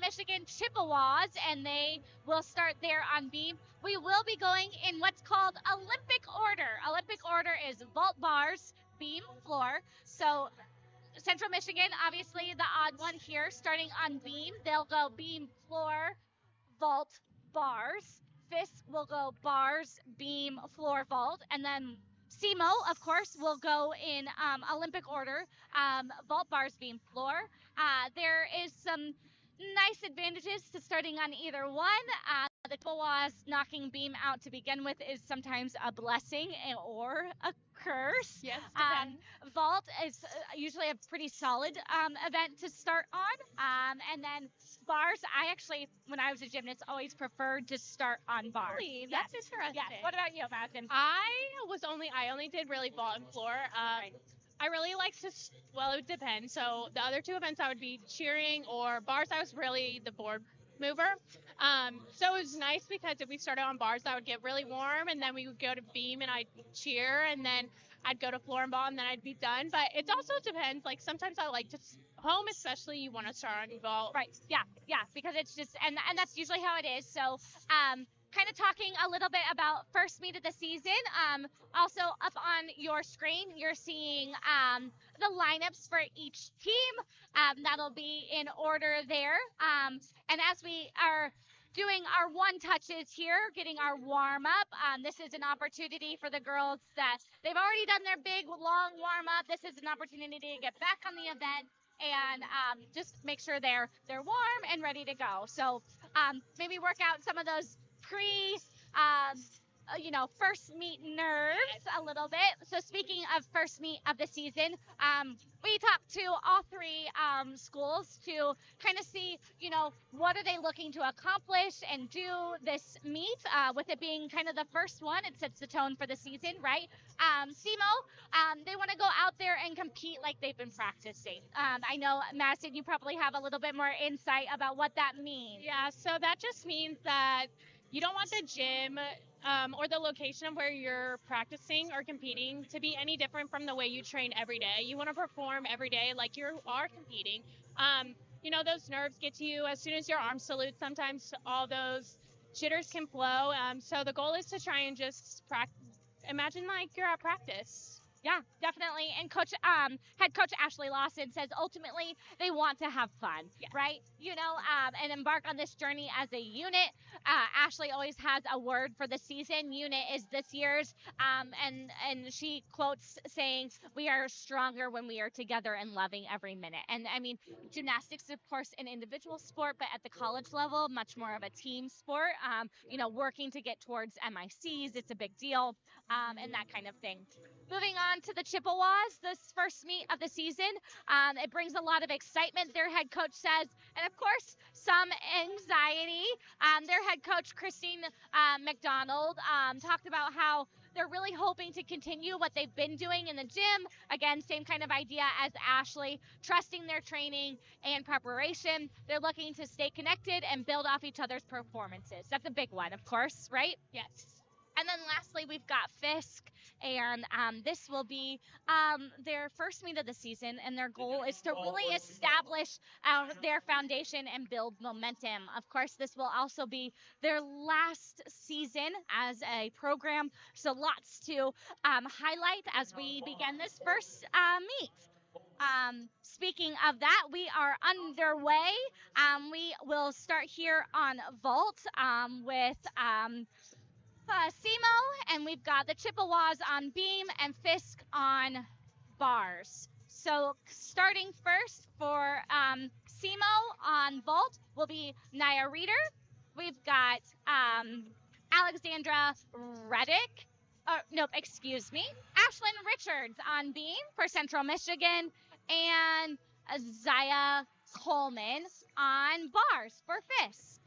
Michigan Chippewas, and they will start there on beam. We will be going in what's called Olympic order. Olympic order is vault, bars, beam, floor. So Central Michigan, obviously the odd one here, starting on beam. They'll go beam, floor, vault, bars. Fisk will go bars, beam, floor, vault, and then SEMO, of course, will go in Olympic order, vault, bars, beam, floor. There is some nice advantages to starting on either one. The Chippewas knocking beam out to begin with is sometimes a blessing or a curse. Yes, Vault is usually a pretty solid event to start on. And then bars, I actually, when I was a gymnast, always preferred to start on bars. Really? That's interesting. Yes. What about you, Madison? I only did really vault and floor. I really like to, well, it would depend. So the other two events I would be cheering, or bars, I was really the board mover. So it was nice because if we started on bars, I would get really warm, and then we would go to beam and I'd cheer, and then I'd go to floor and ball, and then I'd be done. But it also depends. Like sometimes I like to home, especially you want to start on vault. Right. Yeah. Because it's just, and that's usually how it is. So, kind of talking a little bit about first meet of the season. Also up on your screen, you're seeing the lineups for each team. That'll be in order there. And as we are doing our one touches here, getting our warm up, this is an opportunity for the girls that they've already done their big long warm up. This is an opportunity to get back on the event and just make sure they're warm and ready to go. So maybe work out some of those first meet nerves a little bit. So speaking of first meet of the season, we talked to all three schools to kind of see, what are they looking to accomplish and do this meet, with it being kind of the first one. It sets the tone for the season, right? SEMO, they want to go out there and compete like they've been practicing. I know, Madison, you probably have a little bit more insight about what that means. Yeah, so that just means that you don't want the gym or the location of where you're practicing or competing to be any different from the way you train every day. You want to perform every day like you are competing. Those nerves get to you as soon as your arm salutes. Sometimes all those jitters can flow. So the goal is to try and just imagine like you're at practice. Yeah, definitely. And head coach Ashley Lawson says ultimately they want to have fun, right? And embark on this journey as a unit. Ashley always has a word for the season. Unit is this year's, and she quotes saying, "We are stronger when we are together and loving every minute." And I mean, gymnastics is of course an individual sport, but at the college level, much more of a team sport. Working to get towards MICs, it's a big deal, and that kind of thing. Moving on to the Chippewas, this first meet of the season, it brings a lot of excitement, their head coach says, and of course, some anxiety. Their head coach, Christine McDonald, talked about how they're really hoping to continue what they've been doing in the gym. Again, same kind of idea as Ashley, trusting their training and preparation. They're looking to stay connected and build off each other's performances. That's a big one, of course, right? Yes. And then lastly, we've got Fisk, and this will be their first meet of the season, and their goal is to really establish their foundation and build momentum. Of course, this will also be their last season as a program, so lots to highlight as we begin this first meet. Speaking of that, we are underway. We will start here on vault with SEMO, and we've got the Chippewas on beam and Fisk on bars. So starting first for SEMO on vault will be Naya Reeder. We've got Alexandra Reddick. Ashlyn Richards on beam for Central Michigan, and Zaya Coleman on bars for Fisk.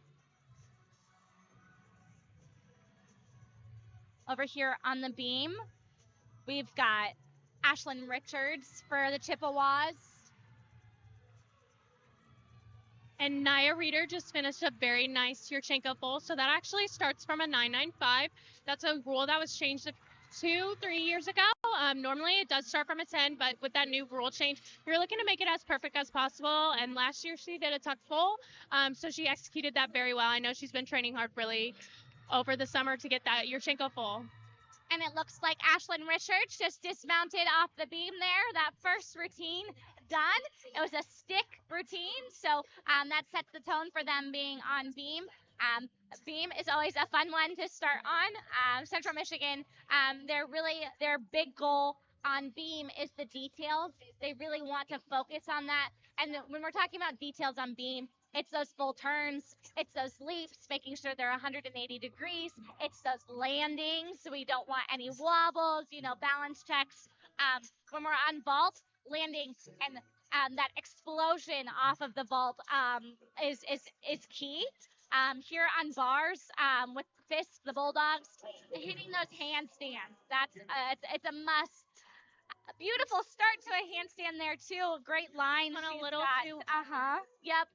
Over here on the beam, we've got Ashlyn Richards for the Chippewas. And Naya Reeder just finished a very nice Yurchenko full. So that actually starts from a 995. That's a rule that was changed 2-3 years ago. Normally it does start from a 10, but with that new rule change, you're looking to make it as perfect as possible. And last year she did a tuck full, so she executed that very well. I know she's been training hard really over the summer to get that Yurchenko full. And it looks like Ashlyn Richards just dismounted off the beam there. That first routine done. It was a stick routine, so that sets the tone for them being on beam. Beam is always a fun one to start on. Central Michigan, their big goal on beam is the details. They really want to focus on that. And when we're talking about details on beam, it's those full turns, it's those leaps, making sure they're 180 degrees, it's those landings. We don't want any wobbles, balance checks. When we're on vault, landing and that explosion off of the vault is key. Here on bars, with Fisk, the Bulldogs, hitting those handstands. It's a must. A beautiful start to a handstand there too. Great line. On a little too. Yep.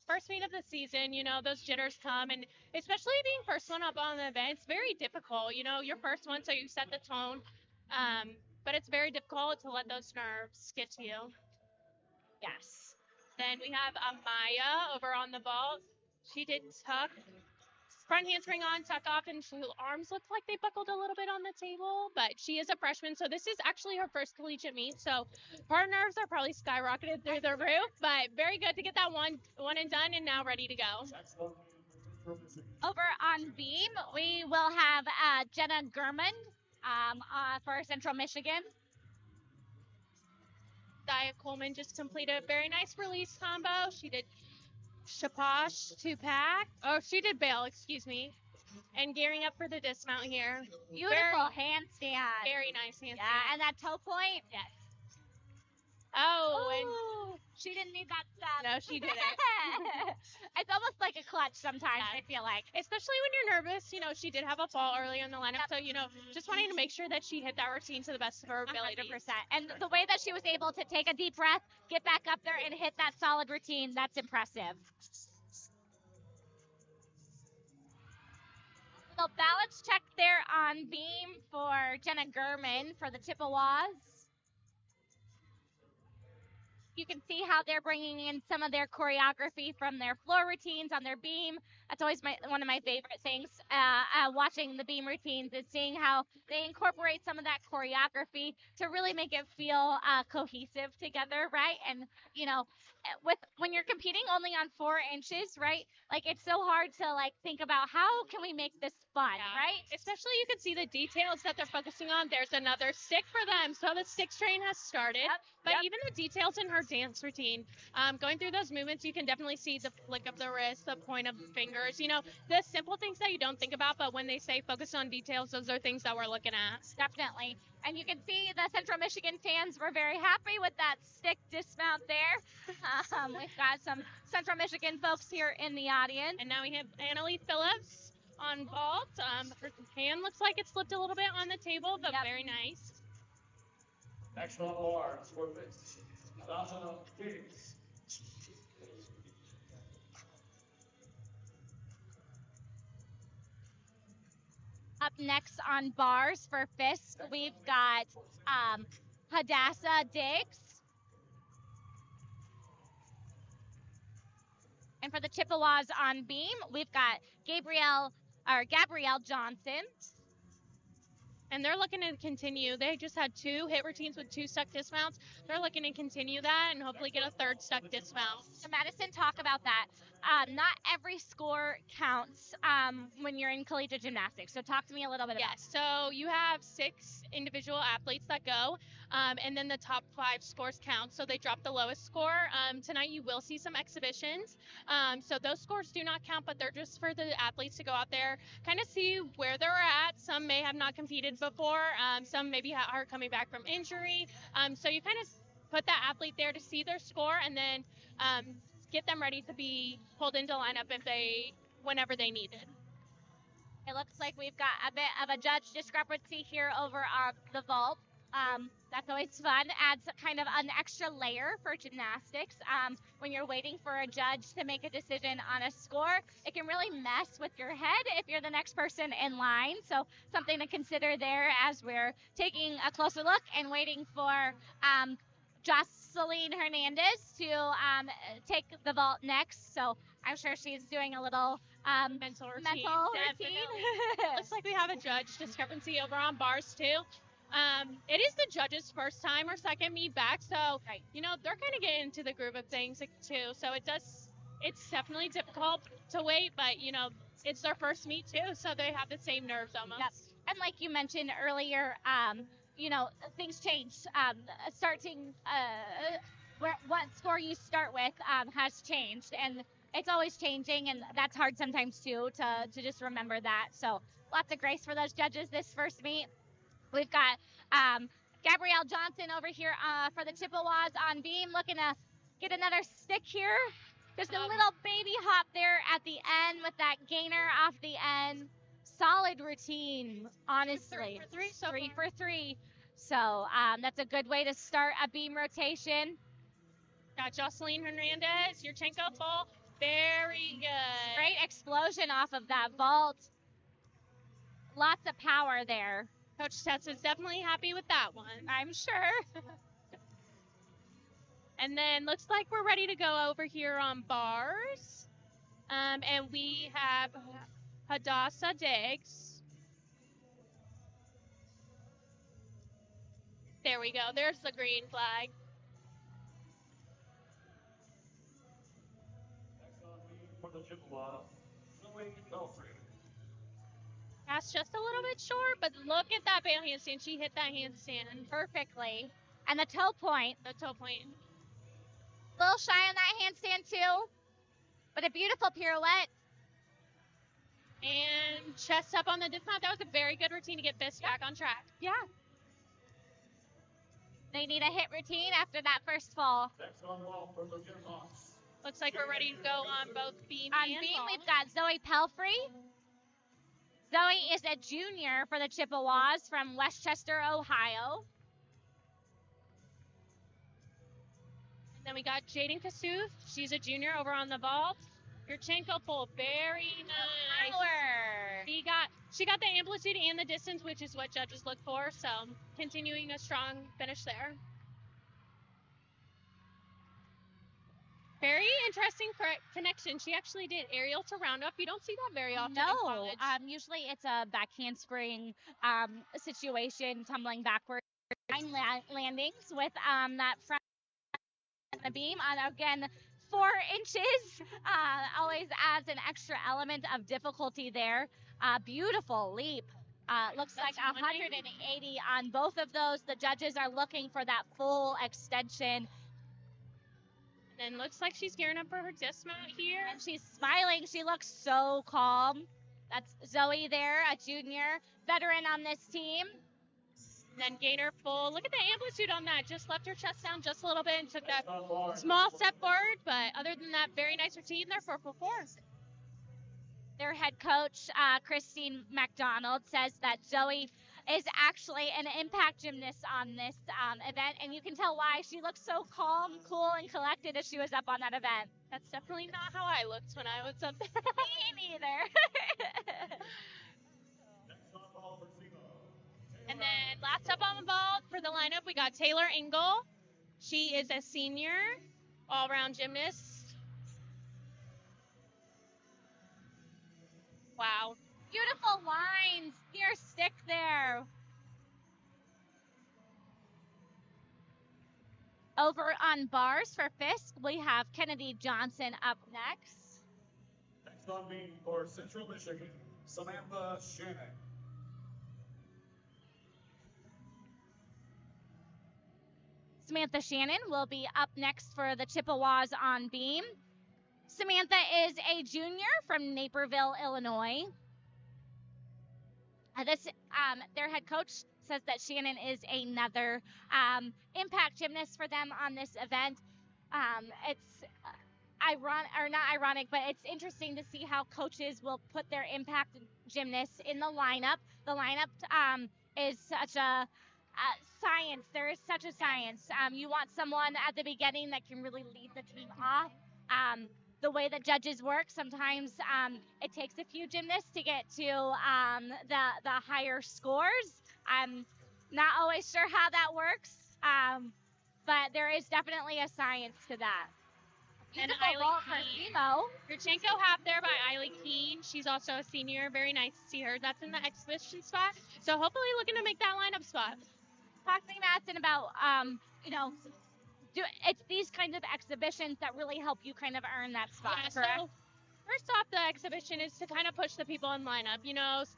First meet of the season, those jitters come, and especially being first one up on the event, it's very difficult. You're first one, so you set the tone. But it's very difficult to let those nerves get to you. Yes. Then we have Amaya over on the vault. She did tuck. Front handspring on, tuck off, and her arms looked like they buckled a little bit on the table, but she is a freshman, so this is actually her first collegiate meet, so her nerves are probably skyrocketed through the roof, but very good to get that one and done and now ready to go. Over on beam, we will have Jenna Gurman for Central Michigan. Dia Coleman just completed a very nice release combo. She did Shaposh to pack. Oh, she did bail, excuse me. And gearing up for the dismount here. Beautiful handstand. Very nice handstand. Yeah, and that toe point. Yes. And she didn't need that stuff. No, she didn't. It's almost like a clutch sometimes, I feel like. Especially when you're nervous. She did have a fall early in the lineup. Yep. So, just wanting to make sure that she hit that routine to the best of her ability. 100%. And the way that she was able to take a deep breath, get back up there, and hit that solid routine, that's impressive. So balance check there on beam for Jenna Gurman for the Chippewas. You can see how they're bringing in some of their choreography from their floor routines on their beam. That's always one of my favorite things, watching the beam routines, is seeing how they incorporate some of that choreography to really make it feel cohesive together, right? And, when you're competing only on 4 inches, right? Like, it's so hard to, think about how can we make this fun, right? Especially you can see the details that they're focusing on. There's another stick for them. So the stick train has started. Yep. But even the details in her dance routine, going through those movements, you can definitely see the flick of the wrist, the point of the fingers, the simple things that you don't think about, but when they say focus on details, those are things that we're looking at. Definitely. And you can see the Central Michigan fans were very happy with that stick dismount there. We've got some Central Michigan folks here in the audience. And now we have Annalie Phillips on vault. Her hand looks like it slipped a little bit on the table, but very nice. Next on bar, Scorpius. Phoenix. Up next on bars for Fisk, we've got Hadassah Diggs. And for the Chippewas on beam, we've got Gabrielle Johnson. And they're looking to continue. They just had 2 hit routines with 2 stuck dismounts. They're looking to continue that and hopefully get a 3rd stuck dismount. So Madison, talk about that. Not every score counts when you're in collegiate gymnastics. So talk to me a little bit about that. So you have 6 individual athletes that go, and then the top 5 scores count. So they drop the lowest score. Tonight you will see some exhibitions. So those scores do not count, but they're just for the athletes to go out there, kind of see where they're at. Some may have not competed before. Some maybe are coming back from injury. So you kind of put that athlete there to see their score, and then get them ready to be pulled into lineup whenever they need it. It looks like we've got a bit of a judge discrepancy here over the vault. That's always fun. Adds kind of an extra layer for gymnastics. When you're waiting for a judge to make a decision on a score, it can really mess with your head if you're the next person in line. So something to consider there as we're taking a closer look and waiting for Jocelyn Hernandez to take the vault next. So I'm sure she's doing a little Mental routine. mental Definitely. routine. Looks like we have a judge discrepancy over on bars too. It is the judges' first time or second meet back, so Right. they're kind of getting into the groove of things too. So it's definitely difficult to wait, but it's their first meet too, so they have the same nerves almost. Yep. And like you mentioned earlier, things change. Starting what score you start with has changed, and it's always changing, and that's hard sometimes too to just remember that. So lots of grace for those judges this first meet. We've got Gabrielle Johnson over here for the Chippewas on beam, looking to get another stick here. Just a little baby hop there at the end with that gainer off the end. Solid routine, honestly. 3 for 3 so 3 far. for 3. So that's a good way to start a beam rotation. Got Jocelyn Hernandez, Yurchenko full. Very good. Great explosion off of that vault. Lots of power there. Coach Tess is definitely happy with that one. I'm sure. And then looks like we're ready to go over here on bars. And we have Hadassah Diggs. There we go. There's the green flag. Next on beam for the Chippewas, Lady Bulldogs. That's just a little bit short, but look at that bail handstand. She hit that handstand Perfectly. And the toe point. the toe point. A little shy on that handstand too, but a beautiful pirouette. And chest up on the dismount. That was a very good routine to get Fisk back on track. Yeah. They need a hit routine after that first fall. Next on ball for the gymnasts. Looks like we're ready to go on both beam On and beam, ball. we've got Zoe Pelfrey. Zoe is a junior for the Chippewas from Westchester, Ohio. Then we got Jaden Kasuf. She's a junior over on the vault. Yurchenko full. Very nice. Power. She got the amplitude and the distance, which is what judges look for. So continuing a strong finish there. Very interesting connection. She actually did aerial to roundup. You don't see that very often in No, college. usually it's a back handspring situation, tumbling backwards, landings with that front the beam on again 4 inches. Always adds an extra element of difficulty there. Beautiful leap. Looks like That's 180 on both of those. The judges are looking for that full extension. And then looks like she's gearing up for her dismount here. And she's smiling. She looks so calm. That's Zoe there, a junior veteran on this team. And then gainer full. Look at the amplitude on that. Just left her chest down just a little bit and took that Next on ball. small step forward. But other than that, very nice routine there for 4-4. Their head coach, Christine McDonald, says that Zoe is actually an impact gymnast on this event, and you can tell why. She looks so calm, cool, and collected as she was up on that event. That's definitely not how I looked when I was up there. Me neither. Next on ball for Zemo. And then last up on the ball for the lineup, we got Taylor Engel. She is a senior, all-around gymnast. Wow. Beautiful lines. Near stick there. Over on bars for Fisk, we have Kennedy Johnson up next. Next on beam for Central Michigan, Samantha Shannon. Samantha Shannon will be up next for the Chippewas on beam. Samantha is a junior from Naperville, Illinois. Their head coach says that Shannon is another impact gymnast for them on this event. It's not ironic, but it's interesting to see how coaches will put their impact gymnasts in the lineup. The lineup is such a science. There is such a science. You want someone at the beginning that can really lead the team off. The way that judges work, sometimes it takes a few gymnasts to get to the higher scores. I'm not always sure how that works, but there is definitely a science to that. And Beautiful vault for Simo. Yurchenko half there by Eiley Keene. She's also a senior. Very nice to see her. That's in the exhibition spot. So hopefully looking to make that lineup spot. Talk to me, Madsen, about it's these kinds of exhibitions that really help you kind of earn that spot. Yeah, correct? so first off, the exhibition is to kind of push the people in lineup.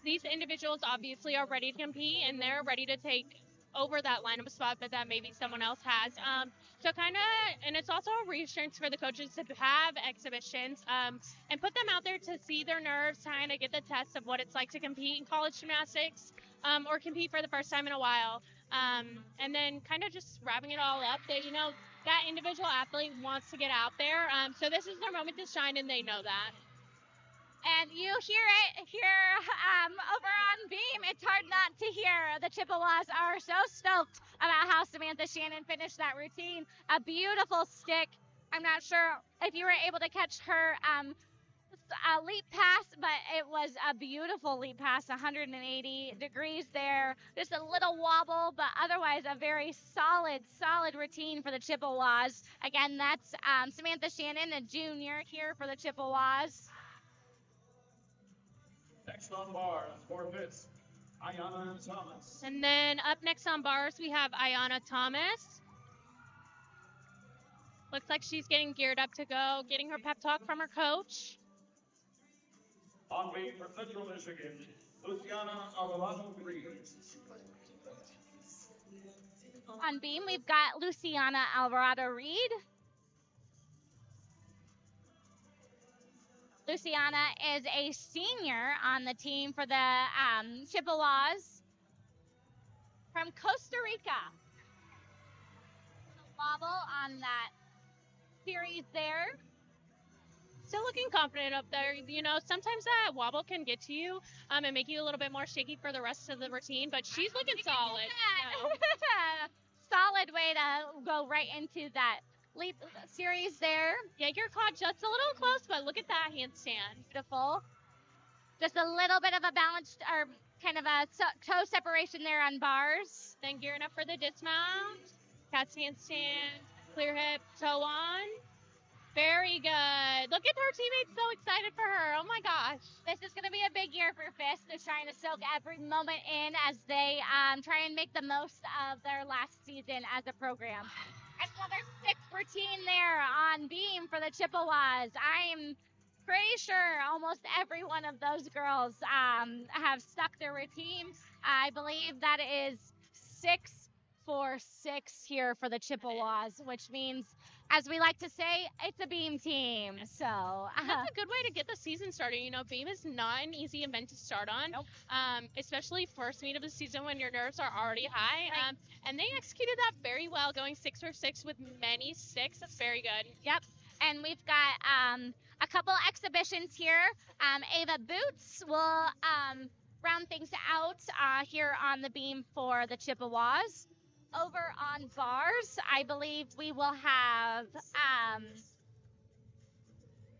These individuals obviously are ready to compete and they're ready to take over that lineup spot that maybe someone else has. And it's also a reassurance for the coaches to have exhibitions and put them out there to see their nerves, kind of get the test of what it's like to compete in college gymnastics or compete for the first time in a while. And then kind of just wrapping it all up that individual athlete wants to get out there. So this is their moment to shine, and they know that. And you hear it here over on Beam. It's hard not to hear. The Chippewas are so stoked about how Samantha Shannon finished that routine. A beautiful stick. I'm not sure if you were able to catch her leap pass, but it was a beautiful leap pass, 180 degrees there. Just a little wobble, but otherwise a very solid routine for the Chippewas. Again, that's Samantha Shannon, a junior here for the Chippewas. Next on bars for Fisk, Ayanna Thomas. And then up next on bars, we have Ayanna Thomas. Looks like she's getting geared up to go, getting her pep talk from her coach. On beam for Central Michigan, Luciana Alvarado-Reed. On beam, we've got Luciana Alvarado-Reed. Luciana is a senior on the team for the Chippewas from Costa Rica. Wobble on that series there. Still looking confident up there. Sometimes that wobble can get to you and make you a little bit more shaky for the rest of the routine, but she's looking solid. Solid way to go right into that leap series there. Yeah, you're caught just a little close, but look at that handstand. Beautiful. Just a little bit of a balanced or kind of a toe separation there on bars. Then gearing up for the dismount. Cat's handstand, clear hip, toe on. Very good. Look at her teammates so excited for her. Oh my gosh. This is going to be a big year for Fisk. They're trying to soak every moment in as they try and make the most of their last season as a program. Another stick routine there on beam for the Chippewas. I'm pretty sure almost every one of those girls have stuck their routine. I believe that is 6-4-6 here for the Chippewas, which means, as we like to say, it's a beam team. So that's a good way to get the season started. Beam is not an easy event to start on, nope. Especially first meet of the season when your nerves are already high. Right. And they executed that very well, going 6-4-6 with many sticks. That's very good. Yep. And we've got a couple exhibitions here. Ava Boots will round things out here on the beam for the Chippewas. Over on bars, I believe we will have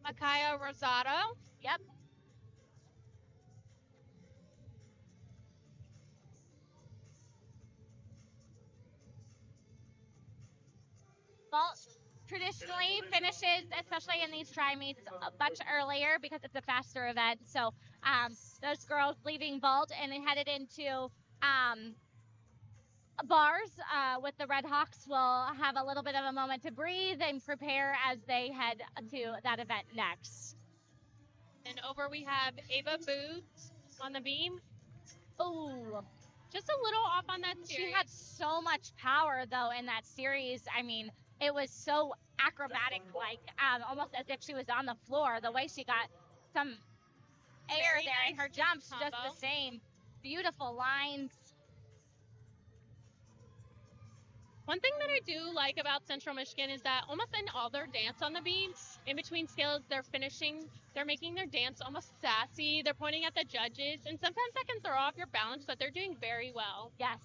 Makaya Rosado. Yep. Vault traditionally finishes, especially in these tri-meets, much earlier because it's a faster event. So those girls leaving vault and headed into bars with the Red Hawks will have a little bit of a moment to breathe and prepare as they head to that event next. And over we have Ava Boots on the beam. Oh, just a little off on that series. She had so much power, though, in that series. I mean, it was so acrobatic, like almost as if she was on the floor. The way she got some air there in her jumps, just the same. Beautiful lines. One thing that I do like about Central Michigan is that almost in all their dance on the beam, in between skills, they're making their dance almost sassy. They're pointing at the judges, and sometimes that can throw off your balance, but they're doing very well. Yes.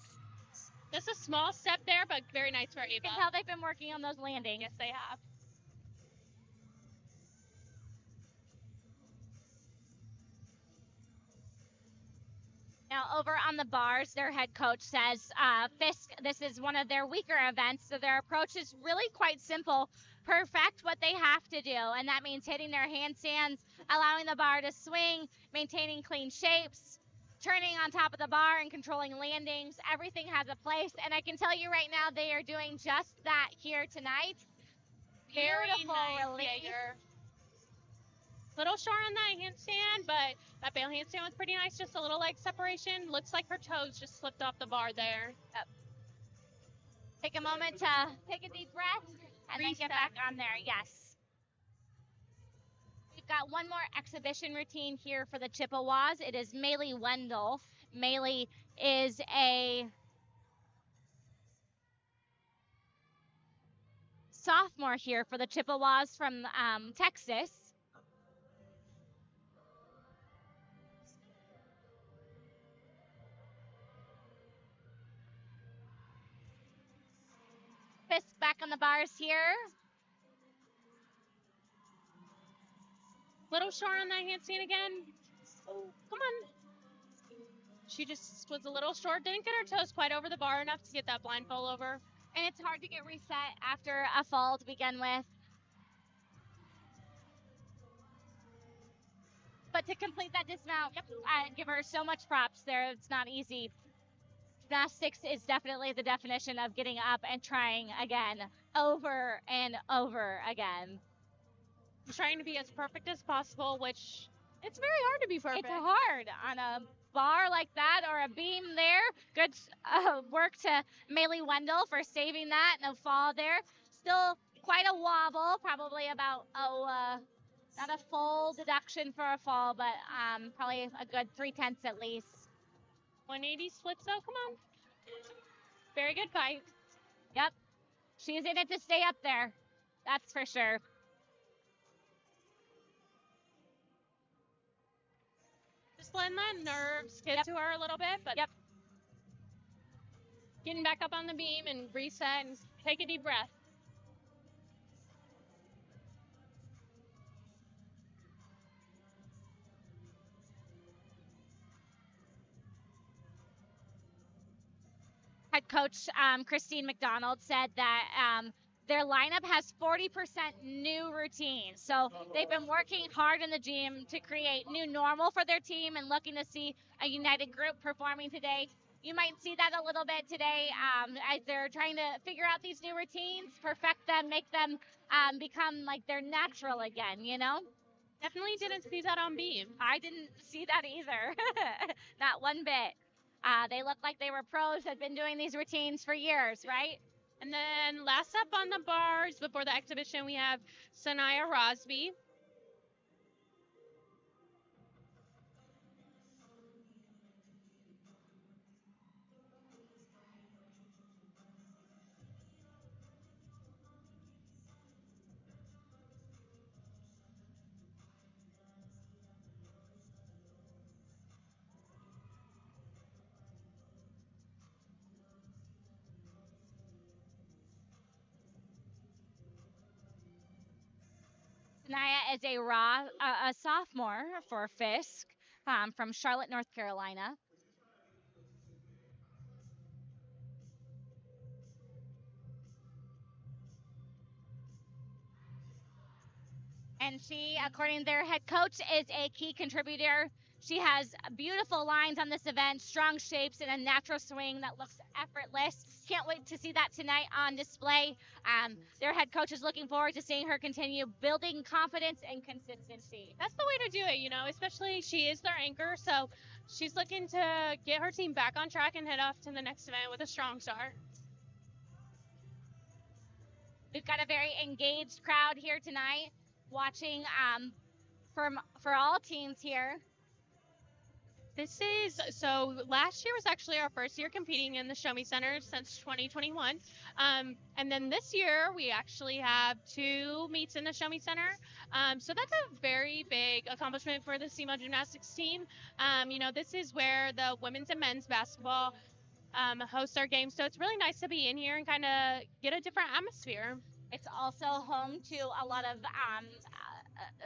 Just a small step there, but very nice for Ava. You can tell they've been working on those landings. Yes, they have. Now, over on the bars, their head coach says, Fisk, this is one of their weaker events, so their approach is really quite simple. Perfect what they have to do, and that means hitting their handstands, allowing the bar to swing, maintaining clean shapes, turning on top of the bar and controlling landings. Everything has a place, and I can tell you right now they are doing just that here tonight. Very Beautiful nice. release. Yeah, you're little short on that handstand, but that bail handstand was pretty nice. Just a little leg separation. Looks like her toes just slipped off the bar there. Yep. Take a moment to take a deep breath and then get back on there. Yes. We've got one more exhibition routine here for the Chippewas. It is Maylee Wendell. Maylee is a sophomore here for the Chippewas from Texas. Fisk back on the bars here. Little short on that handstand again. Oh, come on. She just was a little short. Didn't get her toes quite over the bar enough to get that blindfold over. And it's hard to get reset after a fall to begin with. But to complete that dismount, I give her so much props there. It's not easy. Gymnastics is definitely the definition of getting up and trying again, over and over again. Trying to be as perfect as possible, which it's very hard to be perfect. It's hard on a bar like that or a beam there. Good work to Maylee Wendell for saving that. No fall there. Still quite a wobble, probably about, not a full deduction for a fall, but probably a good 3/10 at least. 180 splits though, come on. Very good fight. Yep. She's in it to stay up there. That's for sure. Just letting that nerves get to her a little bit, but getting back up on the beam and reset and take a deep breath. Head coach Christine McDonald said that their lineup has 40% new routines. So they've been working hard in the gym to create new normal for their team and looking to see a united group performing today. You might see that a little bit today as they're trying to figure out these new routines, perfect them, make them become like they're natural again, you know? Definitely didn't see that on beam. I didn't see that either. Not one bit. They looked like they were pros, had been doing these routines for years, right? And then last up on the bars before the exhibition, we have Sanaya Rosby. Sanaya is a sophomore for Fisk from Charlotte, North Carolina. And she, according to their head coach, is a key contributor. She has beautiful lines on this event, strong shapes, and a natural swing that looks effortless. Can't wait to see that tonight on display. Their head coach is looking forward to seeing her continue building confidence and consistency. That's the way to do it, you know, especially she is their anchor, so she's looking to get her team back on track and head off to the next event with a strong start. We've got a very engaged crowd here tonight watching for all teams here. So last year was actually our first year competing in the Show Me Center since 2021. And then this year we actually have 2 meets in the Show Me Center. So that's a very big accomplishment for the SEMO gymnastics team. You know, this is where the women's and men's basketball host our games. So it's really nice to be in here and kind of get a different atmosphere. It's also home to a lot of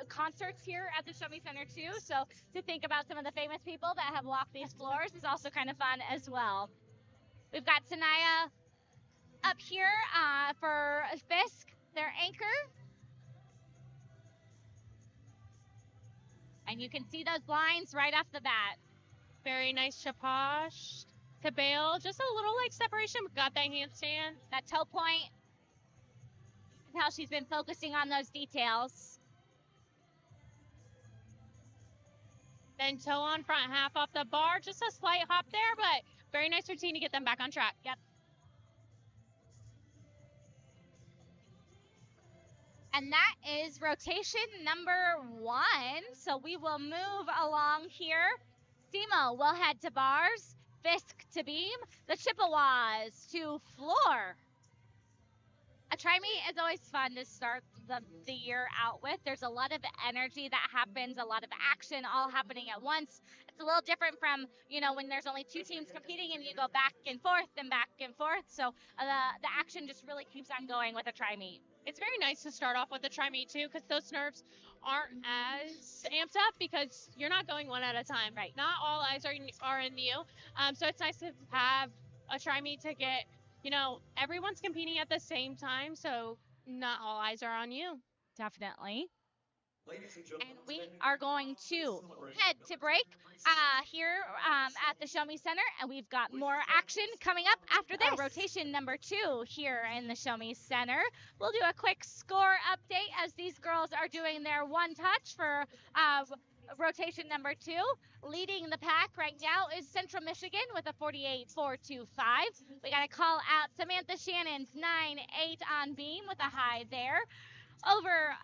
concerts here at the Show Me Center too. So to think about some of the famous people that have walked these floors is also kind of fun as well. We've got Sanaya up here for Fisk, their anchor. And you can see those lines right off the bat. Very nice chaposh to bail. Just a little like separation. Got that handstand. That toe point. And how she's been focusing on those details. Then toe on front half off the bar. Just a slight hop there, but very nice routine to get them back on track. Yep. And that is rotation number 1. So we will move along here. Simo will head to bars, Fisk to beam, the Chippewas to floor. A tri-meet is always fun to start the year out with. There's a lot of energy that happens, a lot of action all happening at once. It's a little different from, when there's only 2 teams competing and you go back and forth and back and forth. So the action just really keeps on going with a tri-meet. It's very nice to start off with a tri-meet too, because those nerves aren't as amped up because you're not going one at a time. Right. Not all eyes are in you. So it's nice to have a tri-meet to get, everyone's competing at the same time, so not all eyes are on you. Definitely. And we are going to head to break here at the Show Me Center, and we've got more action coming up after this. Rotation number 2 here in the Show Me Center. We'll do a quick score update as these girls are doing their one touch for rotation number 2. Leading the pack right now is Central Michigan with a 48.425. We got to call out Samantha Shannon's 9.8 on beam with a high there. Over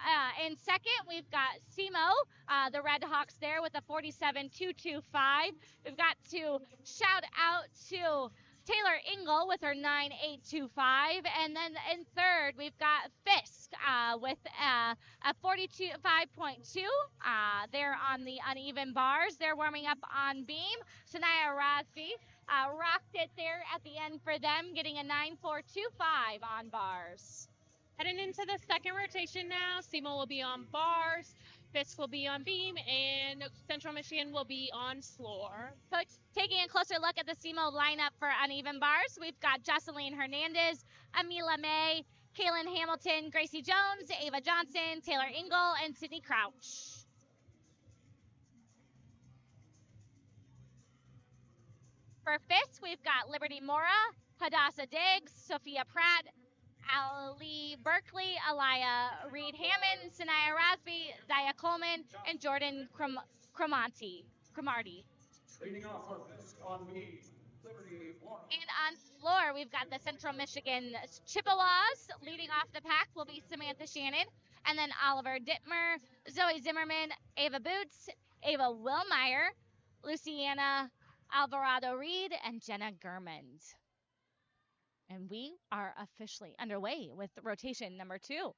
in second, we've got Simo, the Red Hawks there with a 47.225. We've got to shout out to Taylor Engel with her 9.825. And then in third, we've got Fisk with a 42.5.2. They're on the uneven bars. They're warming up on beam. Sanaya Razvi rocked it there at the end for them, getting a 9.425 on bars. Heading into the second rotation now, Simo will be on bars, Fisk will be on beam, and Central Michigan will be on floor. Coach, taking a closer look at the Simo lineup for uneven bars, we've got Jocelyn Hernandez, Amila May, Kaylin Hamilton, Gracie Jones, Ava Johnson, Taylor Engel, and Sydney Crouch. For Fisk, we've got Liberty Mora, Hadassah Diggs, Sophia Pratt, Ali Berkeley, Alaya Reed-Hammond, Sanaya Rasby, Zaya Coleman, and Jordan Cromarty. Leading off for Fisk on me, Liberty Mora. And on floor, we've got the Central Michigan Chippewas. Leading off the pack will be Samantha Shannon, and then Oliver Dittmer, Zoe Zimmerman, Ava Boots, Ava Wilmeyer, Luciana Alvarado Reed, and Jenna Gurmand. And we are officially underway with rotation number 2.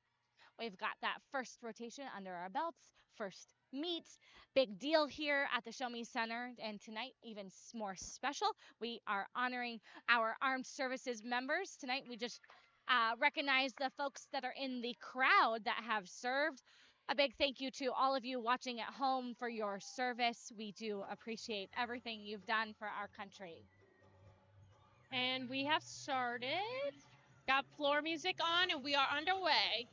We've got that first rotation under our belts, first meet. Big deal here at the Show Me Center. And tonight, even more special, we are honoring our armed services members. Tonight, we just recognize the folks that are in the crowd that have served. A big thank you to all of you watching at home for your service. We do appreciate everything you've done for our country. And we have started. Got floor music on, and we are underway.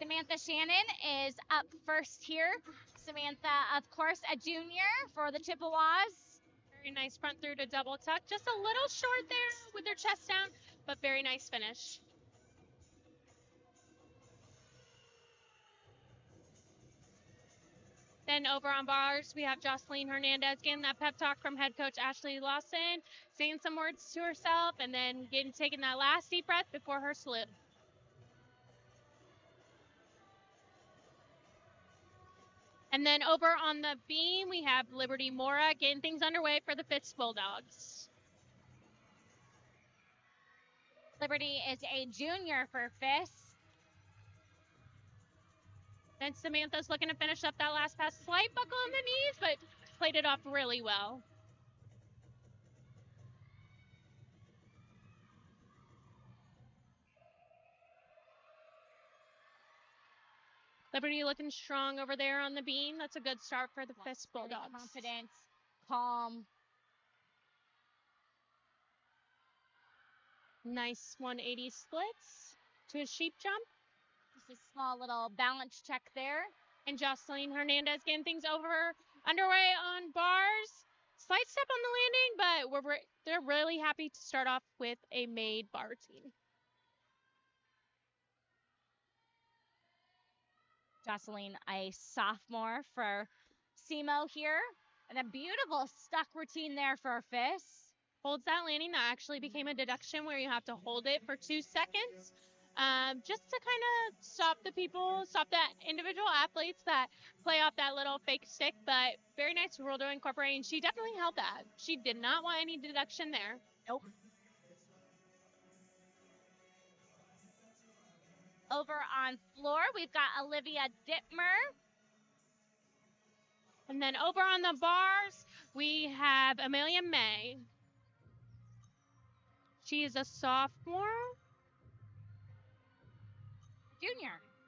Samantha Shannon is up first here. Samantha, of course, a junior for the Chippewas. Very nice front through to double tuck. Just a little short there with their chest down, but very nice finish. Then over on bars, we have Jocelyn Hernandez getting that pep talk from head coach Ashley Lawson, saying some words to herself, and then taking that last deep breath before her salute. And then over on the beam, we have Liberty Mora getting things underway for the Fisk Bulldogs. Liberty is a junior for Fisk. Then Samantha's looking to finish up that last pass. Slight buckle on the knees, but played it off really well. Liberty looking strong over there on the beam. That's a good start for the Fisk Bulldogs. Confident, calm. Nice 180 splits to a sheep jump. Just a small little balance check there. And Jocelyn Hernandez getting things underway on bars. Slight step on the landing, but they're really happy to start off with a made bar routine. Jocelyn, a sophomore for SEMO here. And a beautiful stuck routine there for Fisk. Holds that landing. That actually became a deduction where you have to hold it for 2 seconds. Just to kind of stop the individual athletes that play off that little fake stick, but very nice rule to incorporate, and she definitely held that. She did not want any deduction there. Nope. Over on floor, we've got Olivia Dittmer. And then over on the bars, we have Amelia May. She is a sophomore.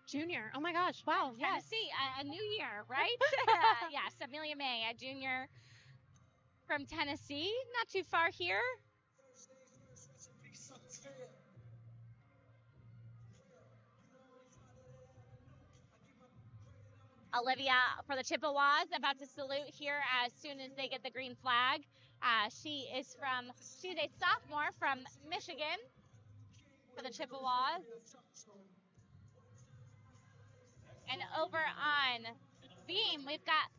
Junior. Oh my gosh. Wow. Yes. Tennessee, a new year, right? Yes, Amelia May, a junior from Tennessee, not too far here. Olivia for the Chippewas about to salute here as soon as they get the green flag. She's a sophomore from Michigan for the Chippewas. And over on beam, we've got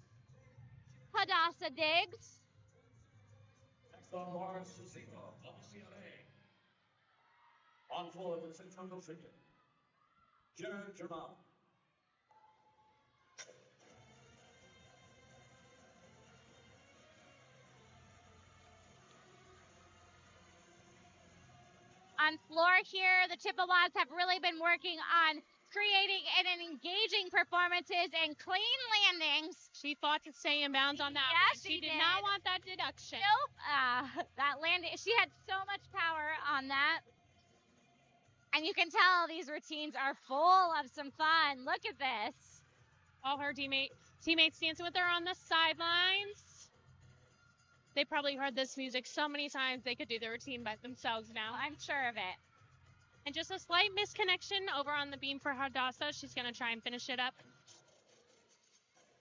Hadassah Diggs. Next on bars, Susanna on floor, the Central Michigan, Jenna Jamal. On floor here, the Chippewas have really been working on creating and engaging performances and clean landings. She fought to stay in bounds on that Yes, one. She did did not want that deduction. Nope. That landing, she had so much power on that. And you can tell these routines are full of some fun. Look at this. All her teammates dancing with her on the sidelines. They probably heard this music so many times they could do the routine by themselves now. I'm sure of it. And just a slight misconnection over on the beam for Hadassah. She's going to try and finish it up.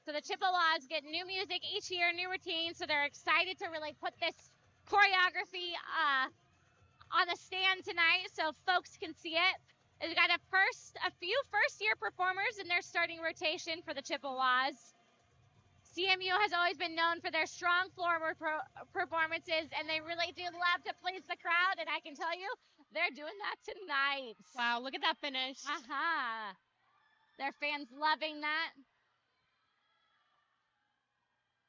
So the Chippewas get new music each year, new routines, so they're excited to really put this choreography on the stand tonight so folks can see it. They've got a few first-year performers in their starting rotation for the Chippewas. CMU has always been known for their strong floor performances, and they really do love to please the crowd, and I can tell you, they're doing that tonight. Wow, look at that finish. Their fans loving that.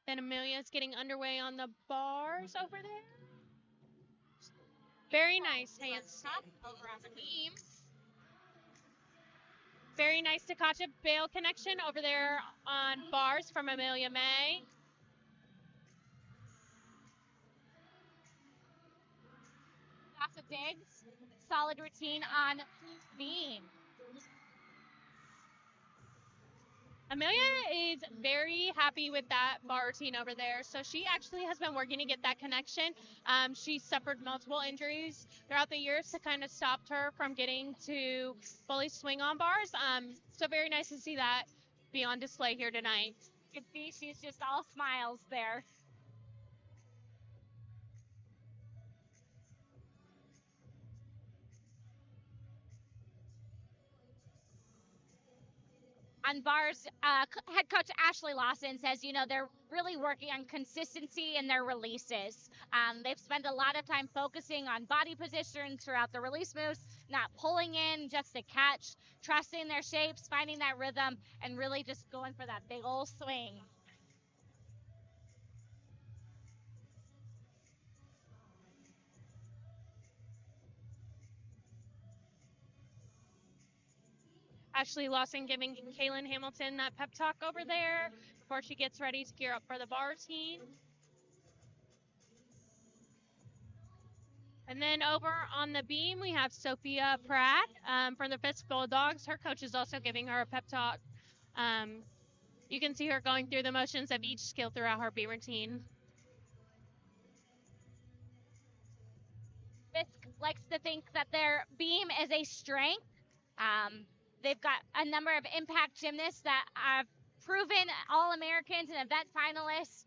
Then Amelia's getting underway on the bars over there. Very nice hands. Over on the beam. Very nice Takacha bail connection over there on bars from Amelia May. Hadassah Diggs, solid routine on beam. Amelia is very happy with that bar routine over there. So she actually has been working to get that connection. She suffered multiple injuries throughout the years to kind of stopped her from getting to fully swing on bars. So very nice to see that be on display here tonight. You can see she's just all smiles there. On bars, head coach Ashley Lawson says, they're really working on consistency in their releases. They've spent a lot of time focusing on body position throughout the release moves, not pulling in just to catch, trusting their shapes, finding that rhythm, and really just going for that big old swing. Ashley Lawson giving Kaylin Hamilton that pep talk over there before she gets ready to gear up for the bar routine. And then over on the beam, we have Sophia Pratt from the Fisk Bulldogs. Her coach is also giving her a pep talk You can see her going through the motions of each skill throughout her beam routine. Fisk likes to think that their beam is a strength. They've got a number of impact gymnasts that have proven All-Americans and event finalists.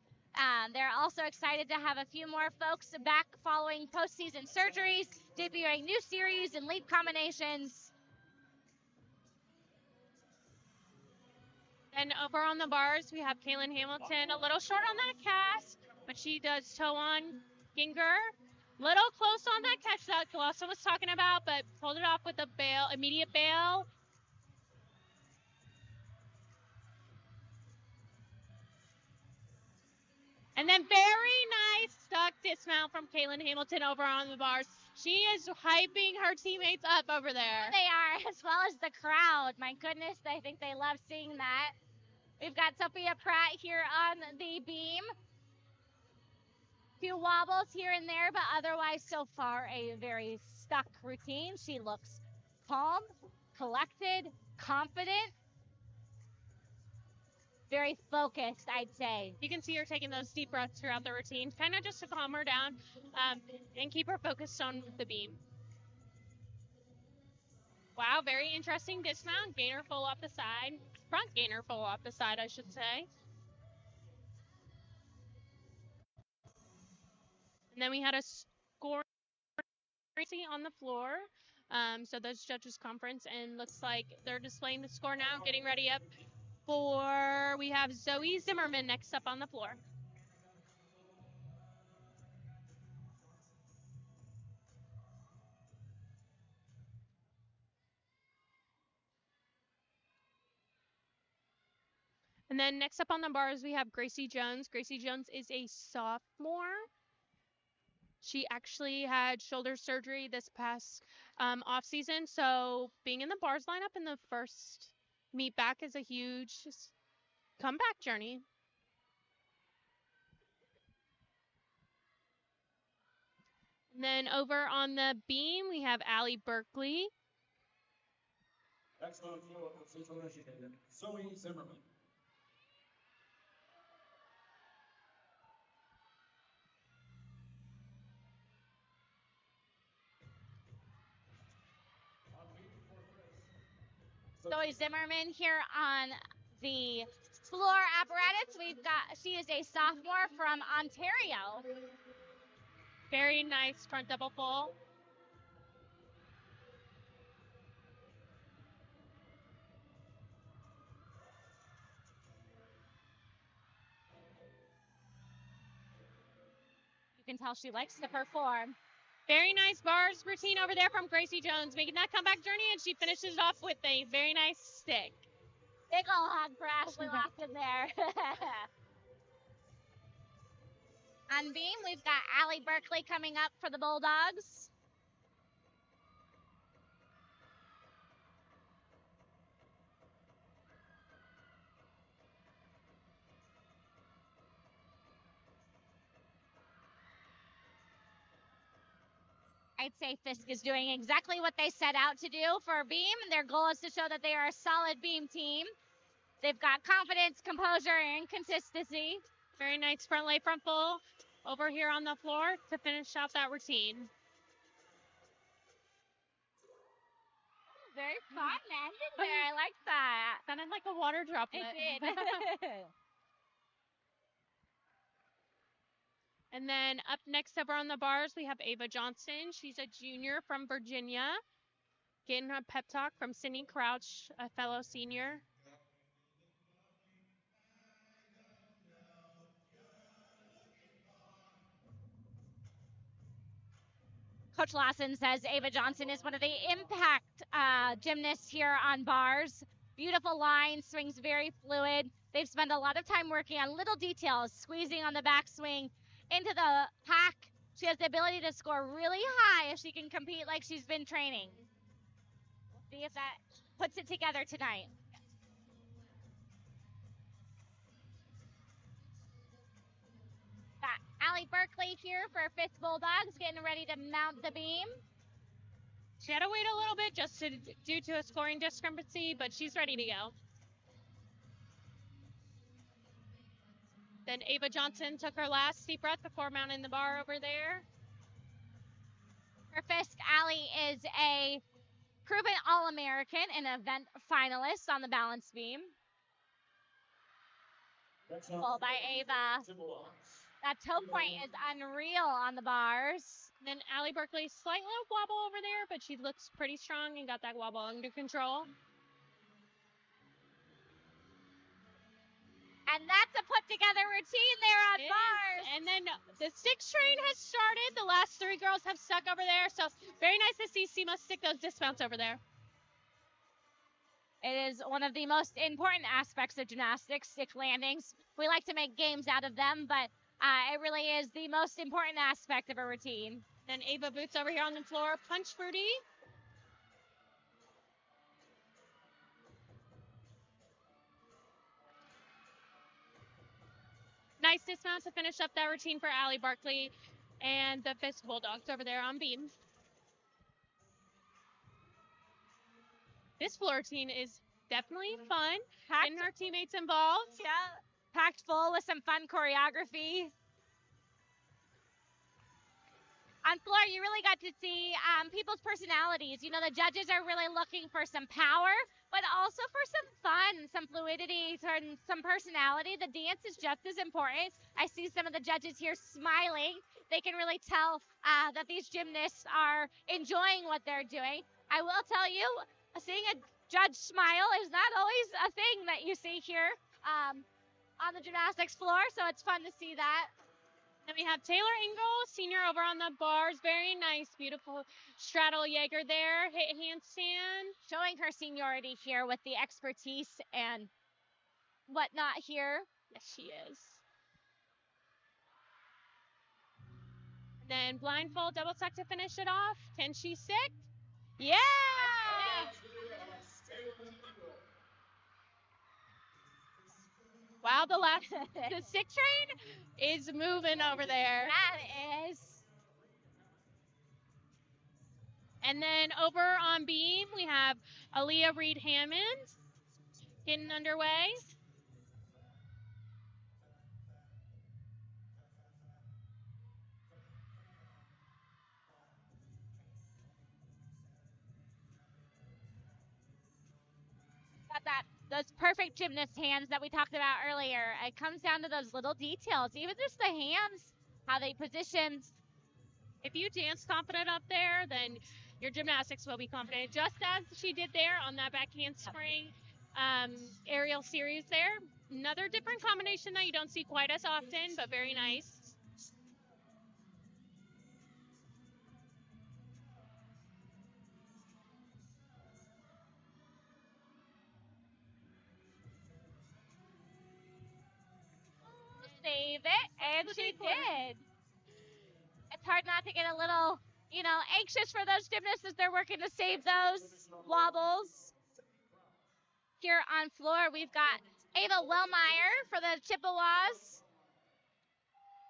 They're also excited to have a few more folks back following postseason surgeries, debuting new series and leap combinations. And over on the bars, we have Kaylin Hamilton, a little short on that cast, but she does toe on Ginger. Little close on that catch that Glossa was talking about, but pulled it off with a bail, immediate bail. And then very nice stuck dismount from Kaylin Hamilton over on the bars. She is hyping her teammates up over there. They are, as well as the crowd. My goodness, I think they love seeing that. We've got Sophia Pratt here on the beam. Few wobbles here and there, but otherwise so far a very stuck routine. She looks calm, collected, confident, very focused, I'd say. You can see her taking those deep breaths throughout the routine, kind of just to calm her down and keep her focused on the beam. Wow, very interesting dismount. Gainer full off the side. Front gainer full off the side, I should say. And then we had a score on the floor. So those judges conference, and looks like they're displaying the score now, getting ready up for, we have Zoe Zimmerman next up on the floor. And then next up on the bars, we have Gracie Jones. Gracie Jones is a sophomore. She actually had shoulder surgery this past off season, so being in the bars lineup in the first meet back is a huge comeback journey. And then over on the beam, we have Allie Berkeley. Next on the floor from Central Michigan, Zoe Zimmerman. Zoe Zimmerman here on the floor apparatus. She is a sophomore from Ontario. Very nice front double full. You can tell she likes to perform. Very nice bars routine over there from Gracie Jones, making that comeback journey, and she finishes off with a very nice stick. Big ol' hug for Ashley Lawson there. On beam, we've got Allie Berkeley coming up for the Bulldogs. I'd say Fisk is doing exactly what they set out to do for beam. Their goal is to show that they are a solid beam team. They've got confidence, composure, and consistency. Very nice front lay, front full over here on the floor to finish out that routine. Very fun ending there. I like that. Sounded like a water droplet. It did. And then up next over on the bars, we have Ava Johnson. She's a junior from Virginia. Getting a pep talk from Sydney Crouch, a fellow senior. Coach Lawson says Ava Johnson is one of the impact gymnasts here on bars. Beautiful line, swings very fluid. They've spent a lot of time working on little details, squeezing on the backswing into the pack. She has the ability to score really high if she can compete like she's been training. We'll see if that puts it together tonight. Got Allie Berkeley here for Fisk Bulldogs, getting ready to mount the beam. She had to wait a little bit just due to a scoring discrepancy, but she's ready to go. Then Ava Johnson took her last deep breath before mounting the bar over there. For Fisk, Allie is a proven All-American and event finalist on the balance beam. Pull by Ava. That toe point is unreal on the bars. And then Allie Berkeley, slight little wobble over there, but she looks pretty strong and got that wobble under control. And that's a put-together routine there on bars. And then the six train has started. The last three girls have stuck over there, so very nice to see Seema stick those dismounts over there. It is one of the most important aspects of gymnastics, stick landings. We like to make games out of them, but it really is the most important aspect of a routine. Then Ava Boots over here on the floor, punch Fruity. Nice dismount to finish up that routine for Allie Barkley and the Fisk Bulldogs over there on beam. This floor routine is definitely fun. Getting our teammates involved. Yeah, packed full with some fun choreography. On floor, you really got to see people's personalities. You know, the judges are really looking for some power, but also for some fun, some fluidity, some personality. The dance is just as important. I see some of the judges here smiling. They can really tell that these gymnasts are enjoying what they're doing. I will tell you, seeing a judge smile is not always a thing that you see here on the gymnastics floor, so it's fun to see that. Then we have Taylor Engel, senior, over on the bars. Very nice, beautiful straddle Jaeger there. Hit handstand. Showing her seniority here with the expertise and whatnot here. Yes, she is. Then blindfold double tuck to finish it off. Can she stick? Yeah! Wow, the stick train is moving over there. That is. And then over on beam, we have Aaliyah Reed-Hammond getting underway. Got those perfect gymnast hands that we talked about earlier. It comes down to those little details, even just the hands, how they position. If you dance confident up there, then your gymnastics will be confident, just as she did there on that back handspring aerial series there. Another different combination that you don't see quite as often, but very nice. Save it, and she did. It's hard not to get a little, anxious for those gymnasts as they're working to save those wobbles. Here on floor, we've got Ava Wellmeyer for the Chippewas.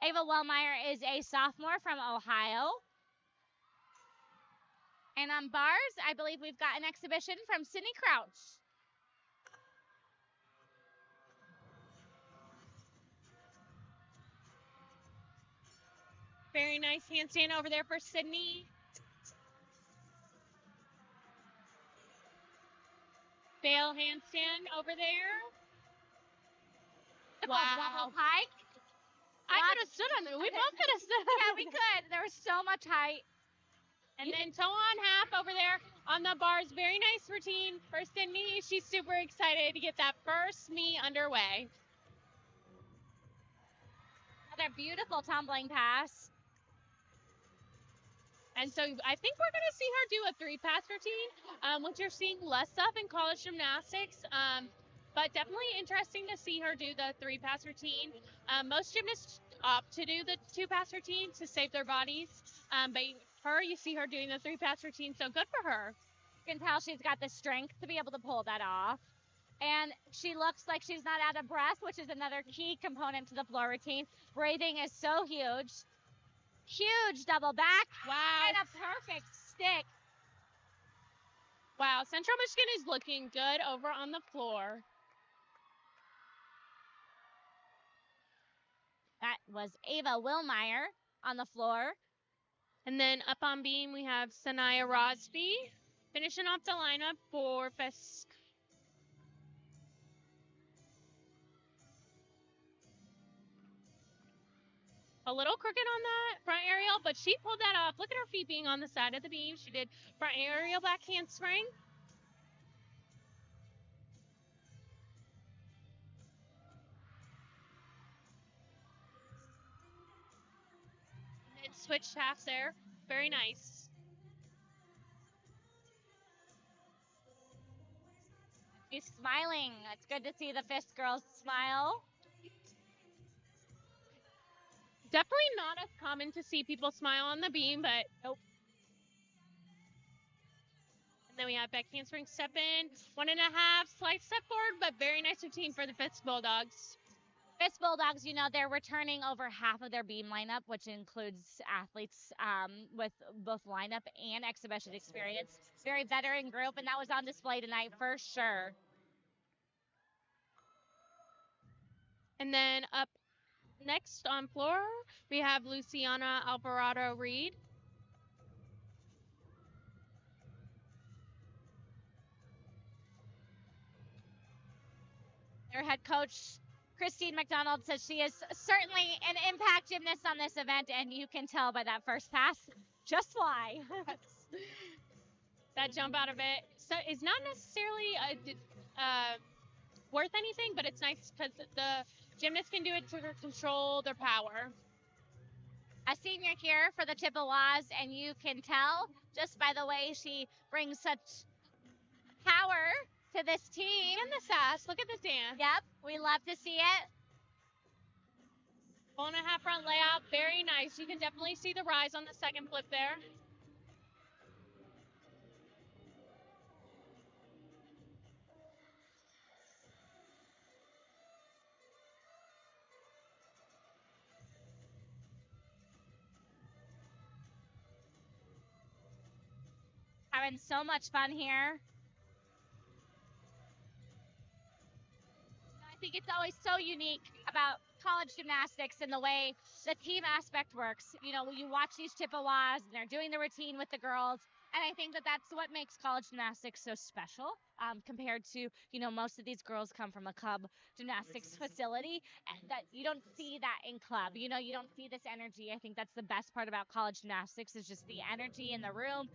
Ava Wellmeyer is a sophomore from Ohio. And on bars, I believe we've got an exhibition from Sydney Crouch. Very nice handstand over there for Sydney. Fail handstand over there. Wow. Hike. I could have stood on it. We both could have stood on it. Yeah, we could. There was so much height. And then toe on half over there on the bars. Very nice routine for Sydney. She's super excited to get that first meet underway. Another beautiful tumbling pass. And so I think we're going to see her do a three-pass routine, which you're seeing less of in college gymnastics. But definitely interesting to see her do the three-pass routine. Most gymnasts opt to do the two-pass routine to save their bodies. But her, you see her doing the three-pass routine, so good for her. You can tell she's got the strength to be able to pull that off. And she looks like she's not out of breath, which is another key component to the floor routine. Breathing is so huge. Huge double back. Wow. And a perfect stick. Wow, Central Michigan is looking good over on the floor. was Ava Wilmeyer on the floor. And then up on beam, we have Sanaya Rosby finishing off the lineup for Fisk. A little crooked on that front aerial, but she pulled that off. Look at her feet being on the side of the beam. She did front aerial back handspring. And then switched halves there. Very nice. She's smiling. It's good to see the Fisk girls smile. Definitely not as common to see people smile on the beam, but nope. And then we have back handspring step in, 1.5, slight step forward, but very nice routine for the Fisk Bulldogs. Fisk Bulldogs, you know, they're returning over half of their beam lineup, which includes athletes with both lineup and exhibition experience. Very veteran group, and that was on display tonight for sure. And then up next on floor, we have Luciana Alvarado Reed. Their head coach, Christine McDonald, says she is certainly an impact gymnast on this event, and you can tell by that first pass just why. That jump out of it is not necessarily worth anything, but it's nice because the gymnast can do it to control their power. A senior here for the Chippewas, and you can tell just by the way she brings such power to this team. And the sass. Look at this dance. Yep, we love to see it. 1.5 front layout. Very nice. You can definitely see the rise on the second flip there. Having so much fun here. I think it's always so unique about college gymnastics and the way the team aspect works. You know, you watch these Chippewas and they're doing the routine with the girls. And I think that that's what makes college gymnastics so special compared to, you know, most of these girls come from a club gymnastics facility, and that you don't see that in club. You know, you don't see this energy. I think that's the best part about college gymnastics is just the energy in the room,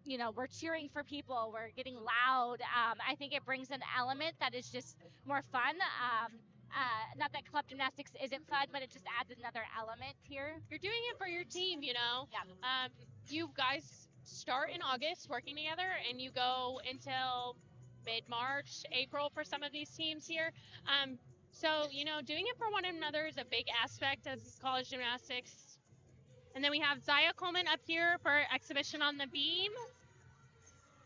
you know, we're cheering for people, we're getting loud. I think it brings an element that is just more fun. Not that club gymnastics isn't fun, but it just adds another element here. You're doing it for your team, you know. Yeah. You guys start in August working together, and you go until mid-March, April for some of these teams here. So, you know, doing it for one another is a big aspect of college gymnastics. And then we have Zaya Coleman up here for exhibition on the beam.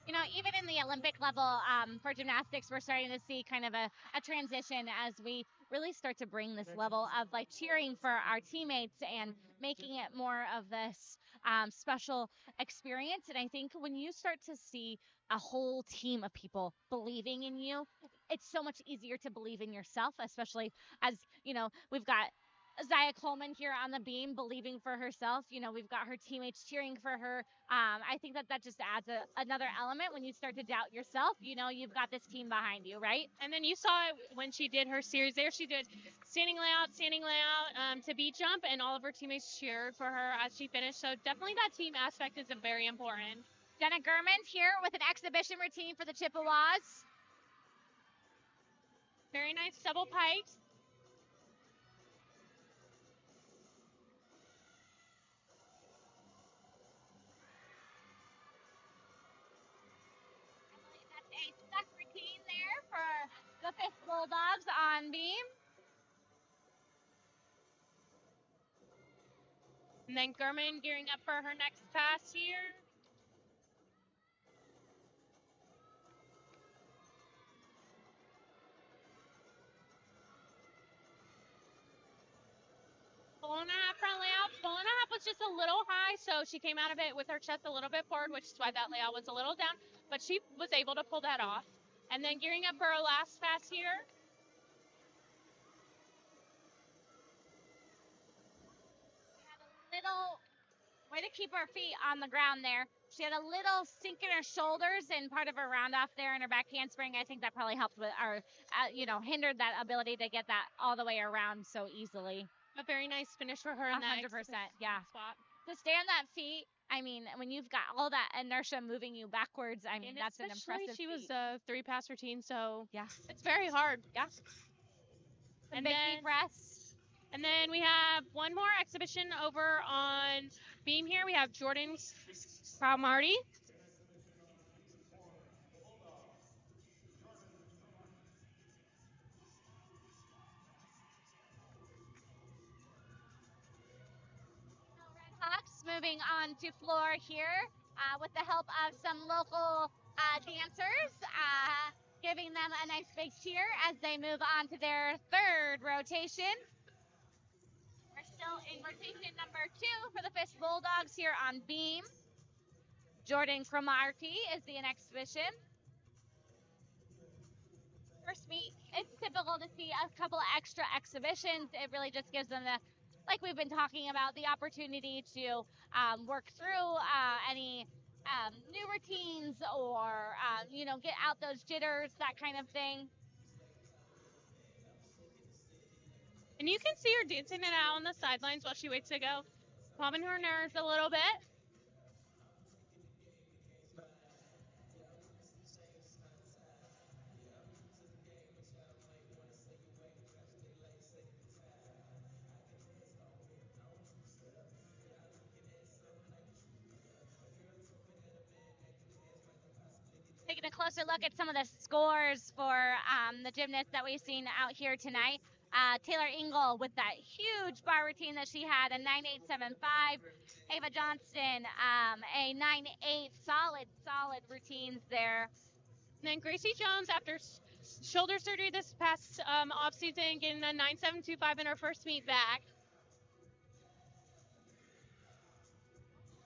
You know, even in the Olympic level for gymnastics, we're starting to see kind of a transition as we really start to bring this level of like cheering for our teammates and making it more of this special experience. And I think when you start to see a whole team of people believing in you, it's so much easier to believe in yourself, especially as, you know, we've got Zaya Coleman here on the beam believing for herself. You know, we've got her teammates cheering for her. I think that just adds another element when you start to doubt yourself. You know, you've got this team behind you, right? And then you saw it when she did her series there. She did standing layout to beat jump, and all of her teammates cheered for her as she finished. So definitely that team aspect is very important. Jenna Gurman's here with an exhibition routine for the Chippewas. Very nice double pikes. A stuck routine there for the Fisk Bulldogs on beam. And then Gurman gearing up for her next pass here. Full and a half front layout. Full and a half was just a little high, so she came out of it with her chest a little bit forward, which is why that layout was a little down. But she was able to pull that off. And then gearing up for her last pass here. way to keep her feet on the ground there. She had a little sink in her shoulders and part of her round off there in her back handspring. I think that probably helped with, or, hindered that ability to get that all the way around so easily. A very nice finish for her in that 100%, yeah. spot. To stay on that feet, I mean, when you've got all that inertia moving you backwards, I mean, And that's an impressive she was feat. a 3-pass routine, so Yeah. it's very hard. Yeah. And big then, deep breaths. And then we have one more exhibition over on beam here. We have Jordan's Marty. Hawks moving on to floor here with the help of some local dancers, giving them a nice big cheer as they move on to their third rotation. We're still in rotation number 2 for the Fisk Bulldogs here on beam. Jordan Cromartie is the exhibition. First meet, it's typical to see a couple of extra exhibitions. It really just gives them like we've been talking about, the opportunity to work through any new routines or, get out those jitters, that kind of thing. And you can see her dancing it out on the sidelines while she waits to go, calming her nerves a little bit. Taking a closer look at some of the scores for the gymnasts that we've seen out here tonight. Taylor Engel with that huge bar routine that she had, a 9.875. Ava Johnston, a 9.8. Solid routines there. And then Gracie Jones, after shoulder surgery this past off season, getting a 9.725 in her first meet back.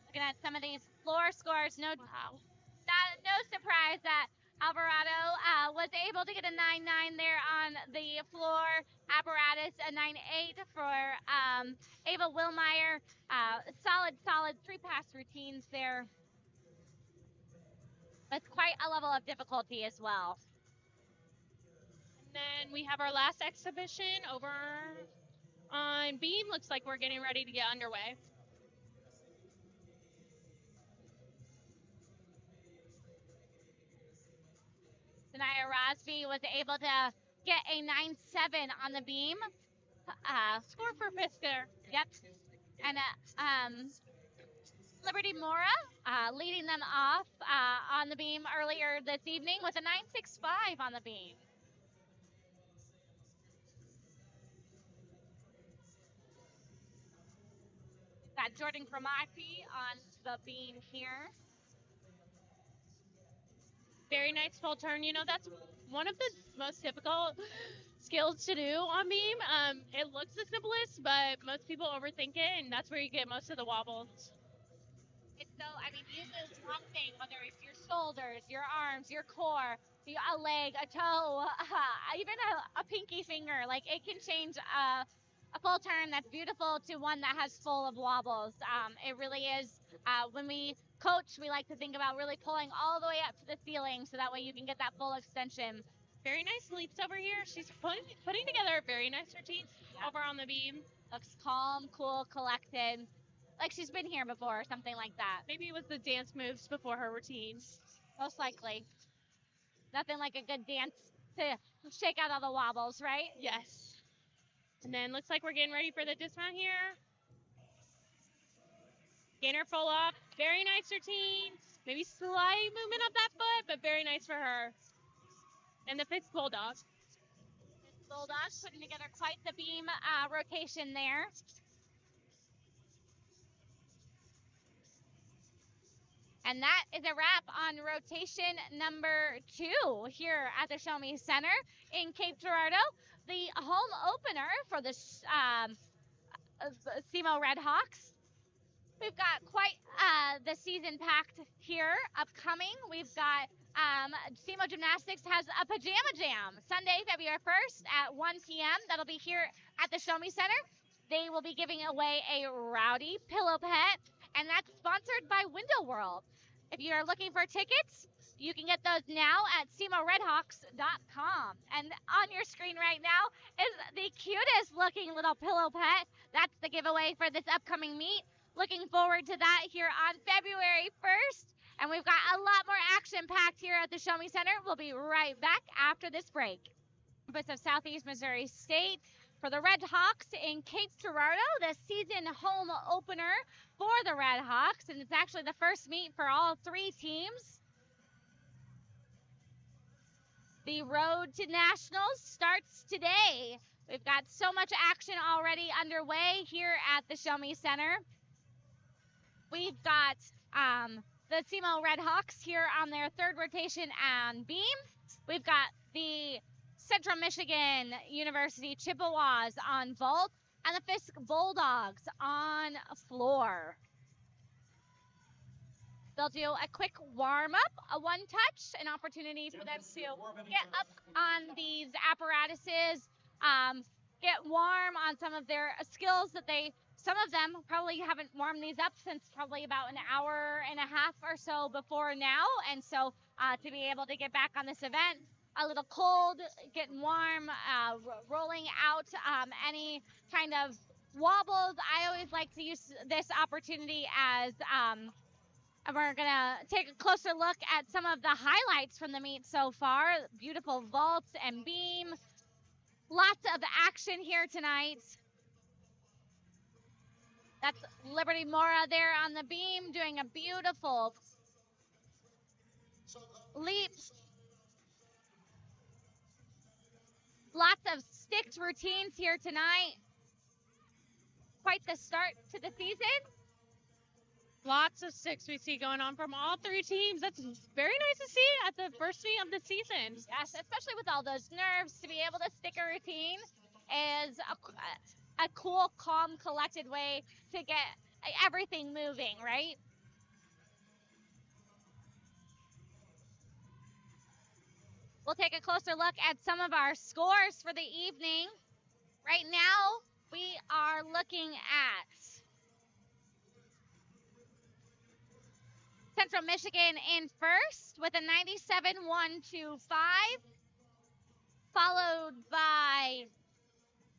Looking at some of these floor scores, no surprise that Alvarado was able to get a 9.9 there on the floor. Apparatus a 9.8 for Ava Wilmeyer. Solid 3-pass routines there. That's quite a level of difficulty as well. And then we have our last exhibition over on beam. Looks like we're getting ready to get underway. Sanaya Rosby was able to get a 9.7 on the beam. Score for Fisk there. Yep. And Liberty Mora leading them off on the beam earlier this evening with a 9.65 on the beam. Got Jordan Cromartie on the beam here. Very nice full turn. That's one of the most difficult skills to do on beam. It looks the simplest, but most people overthink it, and that's where you get most of the wobbles. You lose one thing, whether it's your shoulders, your arms, your core, a leg, a toe, even a pinky finger. Like, it can change a full turn that's beautiful to one that has full of wobbles. It really is. When we coach, we like to think about really pulling all the way up to the ceiling so that way you can get that full extension. Very nice leaps over here. She's putting together a very nice routine over on the beam. Looks calm, cool, collected. Like she's been here before, or something like that. Maybe it was the dance moves before her routine. Most likely. Nothing like a good dance to shake out all the wobbles, right? Yes. And then looks like we're getting ready for the dismount here. Gainer full off. Very nice routine. Maybe slight movement of that foot, but very nice for her. And the Fisk Bulldogs. Bulldogs putting together quite the beam rotation there. And that is a wrap on rotation number 2 here at the Show Me Center in Cape Girardeau. The home opener for the SEMO Red Hawks. We've got quite the season packed here upcoming. We've got SEMO Gymnastics has a pajama jam Sunday, February 1st at 1 p.m. That'll be here at the Show Me Center. They will be giving away a rowdy pillow pet and that's sponsored by Window World. If you are looking for tickets, you can get those now at SEMORedHawks.com. And on your screen right now is the cutest looking little pillow pet. That's the giveaway for this upcoming meet. Looking forward to that here on February 1st. And we've got a lot more action packed here at the Show Me Center. We'll be right back after this break. Campus of Southeast Missouri State for the Red Hawks in Cape Girardeau, the season home opener for the Red Hawks. And it's actually the first meet for all three teams. The road to nationals starts today. We've got so much action already underway here at the Show Me Center. We've got the SEMO Red Hawks here on their third rotation on beam. We've got the Central Michigan University Chippewas on vault and the Fisk Bulldogs on floor. They'll do a quick warm-up, a one-touch, an opportunity for them to get up on these apparatuses, get warm on some of their skills that some of them probably haven't warmed these up since probably about an hour and a half or so before now. And so to be able to get back on this event, a little cold, getting warm, rolling out any kind of wobbles. I always like to use this opportunity as and we're going to take a closer look at some of the highlights from the meet so far. Beautiful vaults and beam. Lots of action here tonight. That's Liberty Mora there on the beam doing a beautiful leap. Lots of sticked routines here tonight. Quite the start to the season. Lots of sticks we see going on from all three teams. That's very nice to see at the first meet of the season. Yes, especially with all those nerves, to be able to stick a routine is a cool, calm, collected way to get everything moving, right? We'll take a closer look at some of our scores for the evening. Right now, we are looking at Central Michigan in first with a 97.125, followed by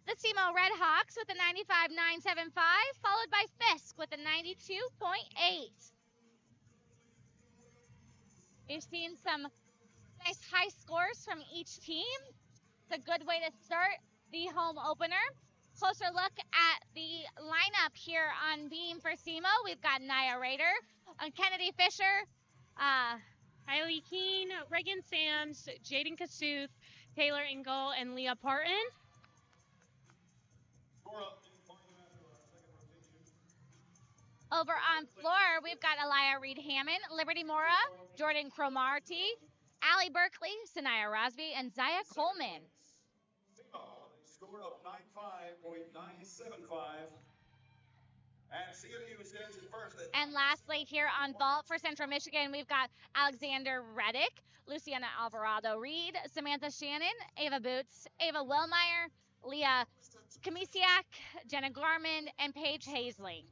the SEMO Red Hawks with a 95.975, followed by Fisk with a 92.8. We've seen some nice high scores from each team. It's a good way to start the home opener. Closer look at the lineup here on beam for SEMO. We've got Naya Rader, Kennedy Fisher, Kylie Keene, Reagan Sams, Jaden Kasuth, Taylor Engel, and Leah Parton. Over on floor, we've got Elia Reed-Hammond, Liberty Mora, Jordan Cromartie, Allie Berkeley, Sanaya Rosby, and Zaya Coleman. Score of 95.975. And CMU stands in first. And lastly, here on vault for Central Michigan, we've got Alexander Reddick, Luciana Alvarado Reed, Samantha Shannon, Ava Boots, Ava Wellmeyer, Leah Kamisiak, Jenna Garman, and Paige Hazling.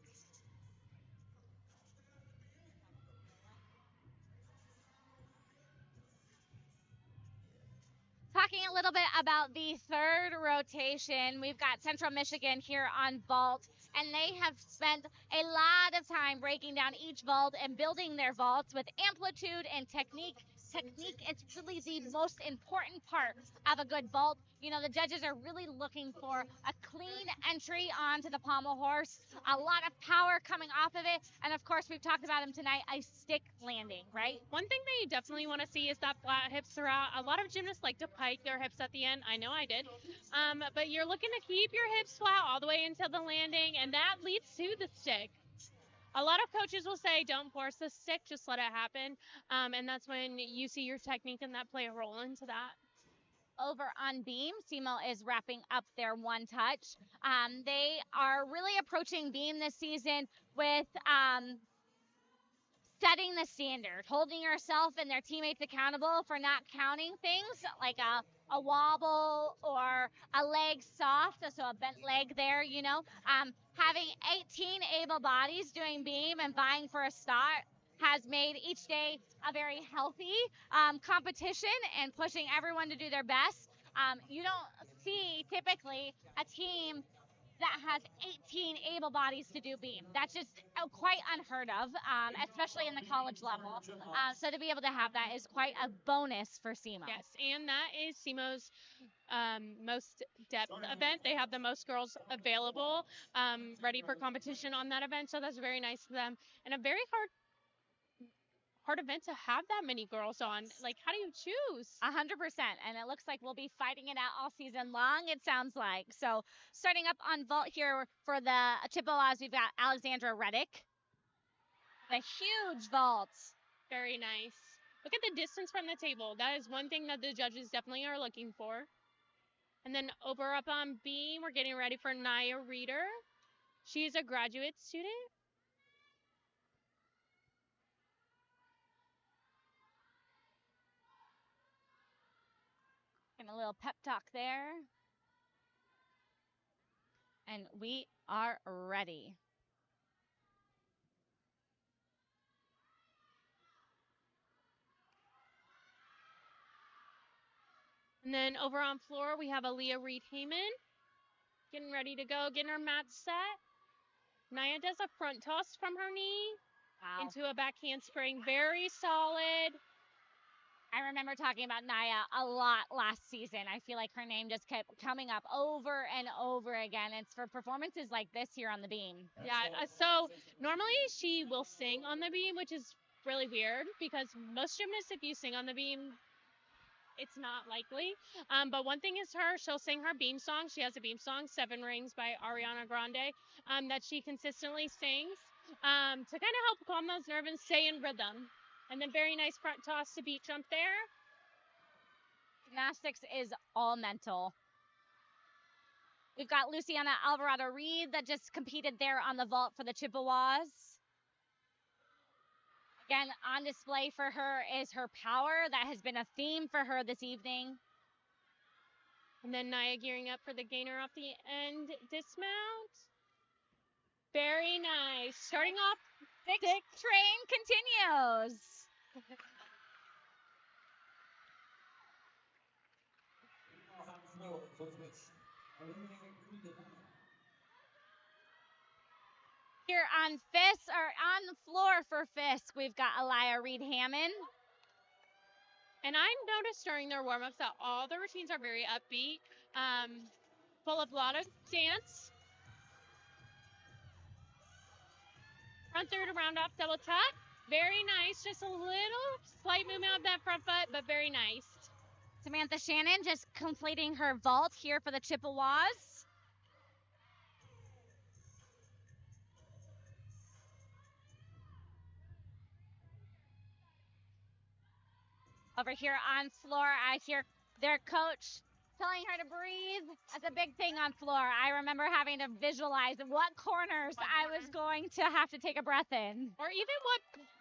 Talking a little bit about the third rotation, we've got Central Michigan here on vault, and they have spent a lot of time breaking down each vault and building their vaults with amplitude and technique. Technique is really the most important part of a good vault. You know, the judges are really looking for a clean entry onto the pommel horse, a lot of power coming off of it, and of course, we've talked about them tonight, a stick landing, right? One thing that you definitely want to see is that flat hips throughout. A lot of gymnasts like to pike their hips at the end. I know I did. But you're looking to keep your hips flat all the way until the landing, and that leads to the stick. A lot of coaches will say, don't force the stick, just let it happen. And that's when you see your technique and that play a role into that. Over on beam, SEMO is wrapping up their one touch. They are really approaching beam this season with setting the standard, holding yourself and their teammates accountable for not counting things like a wobble or a leg soft, so a bent leg there, having 18 able bodies doing beam and vying for a spot has made each day a very healthy competition and pushing everyone to do their best. You don't see typically a team that has 18 able bodies to do beam. That's just quite unheard of, especially in the college level. So to be able to have that is quite a bonus for SEMO. Yes, and that is SEMO's most depth event. They have the most girls available ready for competition on that event, so that's very nice of them. And a very hard event to have that many girls on. Like, how do you choose? 100%. And it looks like we'll be fighting it out all season long, it sounds like. So starting up on vault here for the Chippewas, we've got Alexandra Reddick. A huge vault. Very nice. Look at the distance from the table. That is one thing that the judges definitely are looking for. And then over up on beam, we're getting ready for Naya Reeder. She's a graduate student. And a little pep talk there. And we are ready. And then over on floor, we have Aaliyah Reed-Heyman getting ready to go, getting her mat set. Naya does a front toss from her knee into a back handspring. Very solid. I remember talking about Naya a lot last season. I feel like her name just kept coming up over and over again. It's for performances like this here on the beam. Yeah, so normally she will sing on the beam, which is really weird because most gymnasts, if you sing on the beam, it's not likely. But one thing is she'll sing her beam song. She has a beam song, 7 Rings by Ariana Grande, that she consistently sings to kind of help calm those nerves and stay in rhythm. And then very nice front toss to beat jump there. Gymnastics is all mental. We've got Luciana Alvarado Reed that just competed there on the vault for the Chippewas. Again, on display for her is her power. That has been a theme for her this evening. And then Naya gearing up for the gainer off the end dismount. Very nice. Starting off, Six train continues. Here on Fisk, or on the floor for Fisk, we've got Aaliyah Reed-Hammond. And I noticed during their warm-ups that all the routines are very upbeat, full of a lot of dance. Front through to round off double tuck. Very nice. Just a little slight movement of that front foot, but very nice. Samantha Shannon just completing her vault here for the Chippewas. Over here on floor, I hear their coach telling her to breathe. That's a big thing on floor. I remember having to visualize what corners I was going to have to take a breath in. Or even what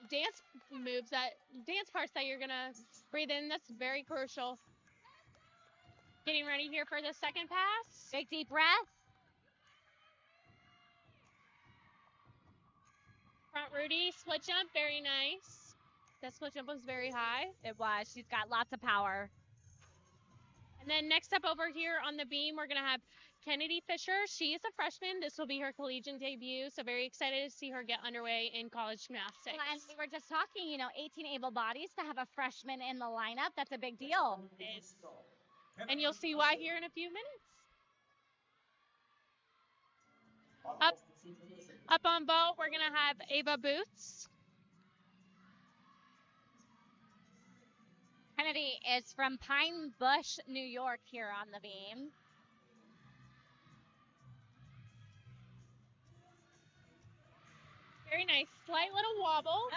dance parts that you're gonna breathe in. That's very crucial. Getting ready here for the second pass. Big deep breath. Front Rudy, split jump, very nice. That split jump was very high. It was. She's got lots of power. And then next up over here on the beam, we're going to have Kennedy Fisher. She is a freshman. This will be her collegiate debut, so very excited to see her get underway in college gymnastics. Well, and we were just talking, 18 able bodies to have a freshman in the lineup. That's a big deal. It is. And you'll see why here in a few minutes. Up on vault, we're going to have Ava Boots. Kennedy is from Pine Bush, New York, here on the beam. Very nice. Slight little wobble,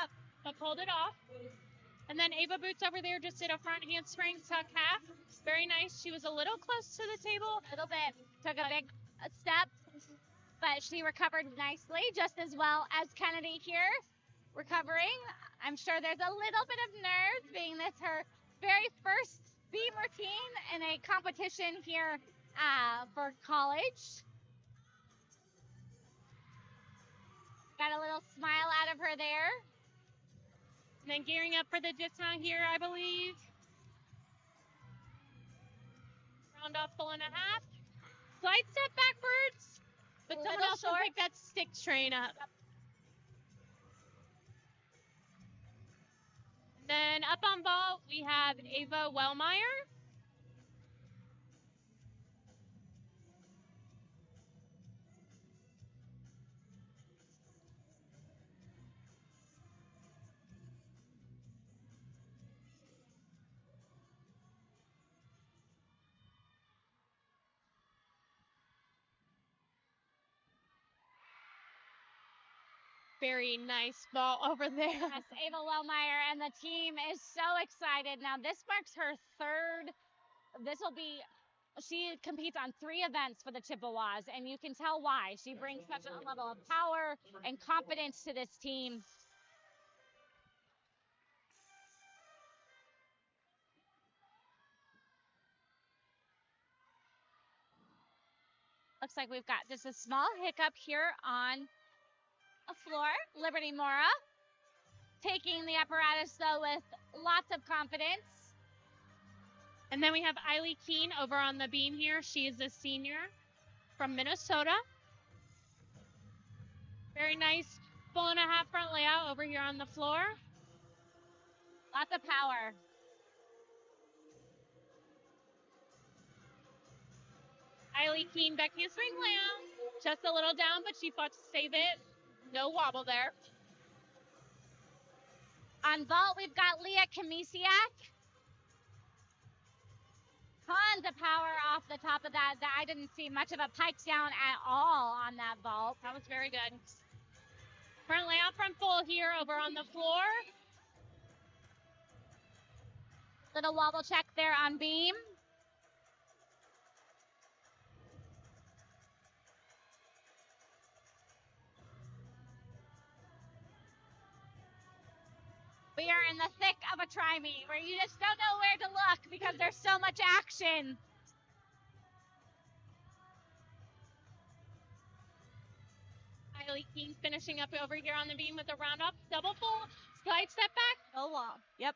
but pulled it off. And then Ava Boots over there just did a front handspring tuck half. Very nice. She was a little close to the table. A little bit. Took a big step, but she recovered nicely, just as well as Kennedy here. Recovering. I'm sure there's a little bit of nerves, being this her very first beam routine in a competition here for college. Got a little smile out of her there. And then gearing up for the dismount here, I believe. Round off full and a half. Slight step backwards, but someone else will pick that stick train up. Yep. And then up on vault, we have Ava Wellmeyer. Very nice ball over there. Yes, Ava Wellmeyer and the team is so excited. Now, this marks her third. She competes on 3 events for the Chippewas, and you can tell why. She brings such a level of power and confidence to this team. Looks like we've got just a small hiccup here on a floor. Liberty Mora taking the apparatus, though, with lots of confidence. And then we have Eiley Keene over on the beam here. She is a senior from Minnesota. Very nice full and a half front layout over here on the floor. Lots of power. Eiley Keene back handspring layout. Just a little down, but she fought to save it. No wobble there. On vault, we've got Leah Kamisiak. Tons of power off the top of that. I didn't see much of a pike down at all on that vault. That was very good. Front layout, front full here over on the floor. Little wobble check there on beam. We are in the thick of a tri-meet where you just don't know where to look because there's so much action. Eiley Keene finishing up over here on the beam with a round up, double full, slide step back. Oh, wow. Yep.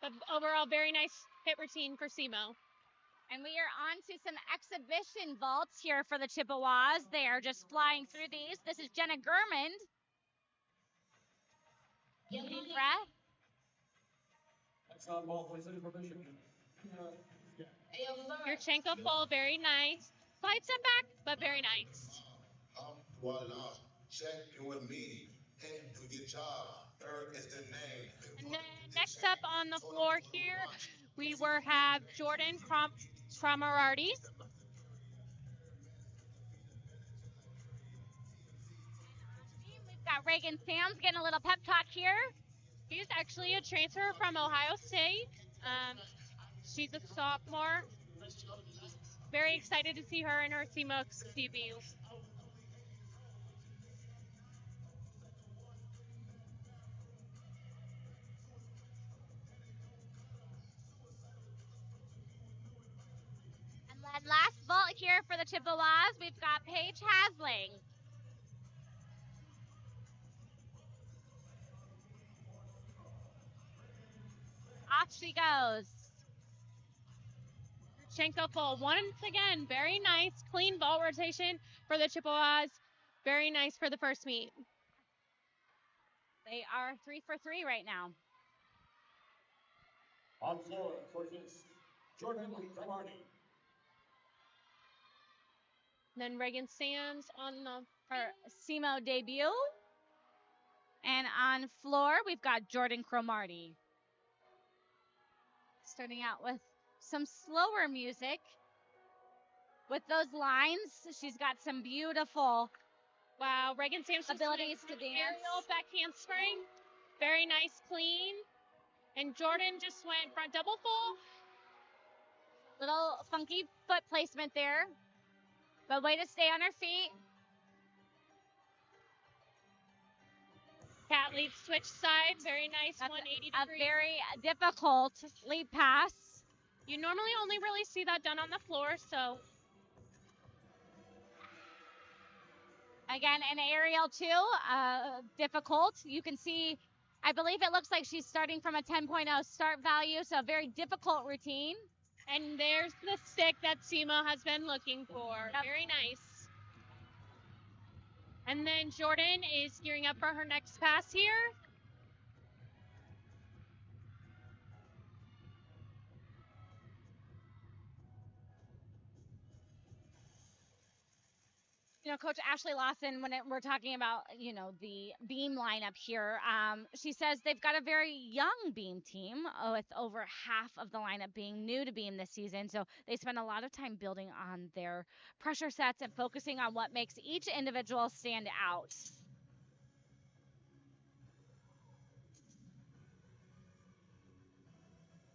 But overall, very nice hit routine for SEMO. And we are on to some exhibition vaults here for the Chippewas. They are just flying through these. This is Jenna Gurmand. Deep breath. Yurchenko full, very nice. Slide step back, but very nice. Voila, check in with me. Hey, good job. Eric is the name. And then next up on the floor here, we have Jordan Cromarty. We've got Reagan Sams getting a little pep talk here. She's actually a transfer from Ohio State. She's a sophomore. Very excited to see her in her SEMO debut. And then last vault here for the Chippewas, we've got Paige Hasling. Off she goes. Yurchenko full. Once again, very nice, clean vault rotation for the Chippewas. Very nice for the first meet. They are 3 for 3 right now. On floor for this, Jordan Cromarty. Then Reagan Sands on her SEMO debut. And on floor, we've got Jordan Cromarty. Starting out with some slower music. With those lines, she's got some beautiful Reagan Sands abilities to dance. Aerial back handspring. Very nice, clean. And Jordan just went front double full. Little funky foot placement there. But way to stay on her feet. Cat leap switch side. Very nice. That's 180 a degree. very difficult leap pass. You normally only really see that done on the floor, so Again, an aerial too, difficult. You can see, I believe it looks like she's starting from a 10.0 start value, so a very difficult routine. and there's the stick that Simo has been looking for. Yep. Very nice. And then Jordan is gearing up for her next pass here. You know, Coach Ashley Lawson, when we're talking about, you know, the beam lineup here, she says they've got a very young beam team with over half of the lineup being new to beam this season. So they spend a lot of time building on their pressure sets and focusing on what makes each individual stand out.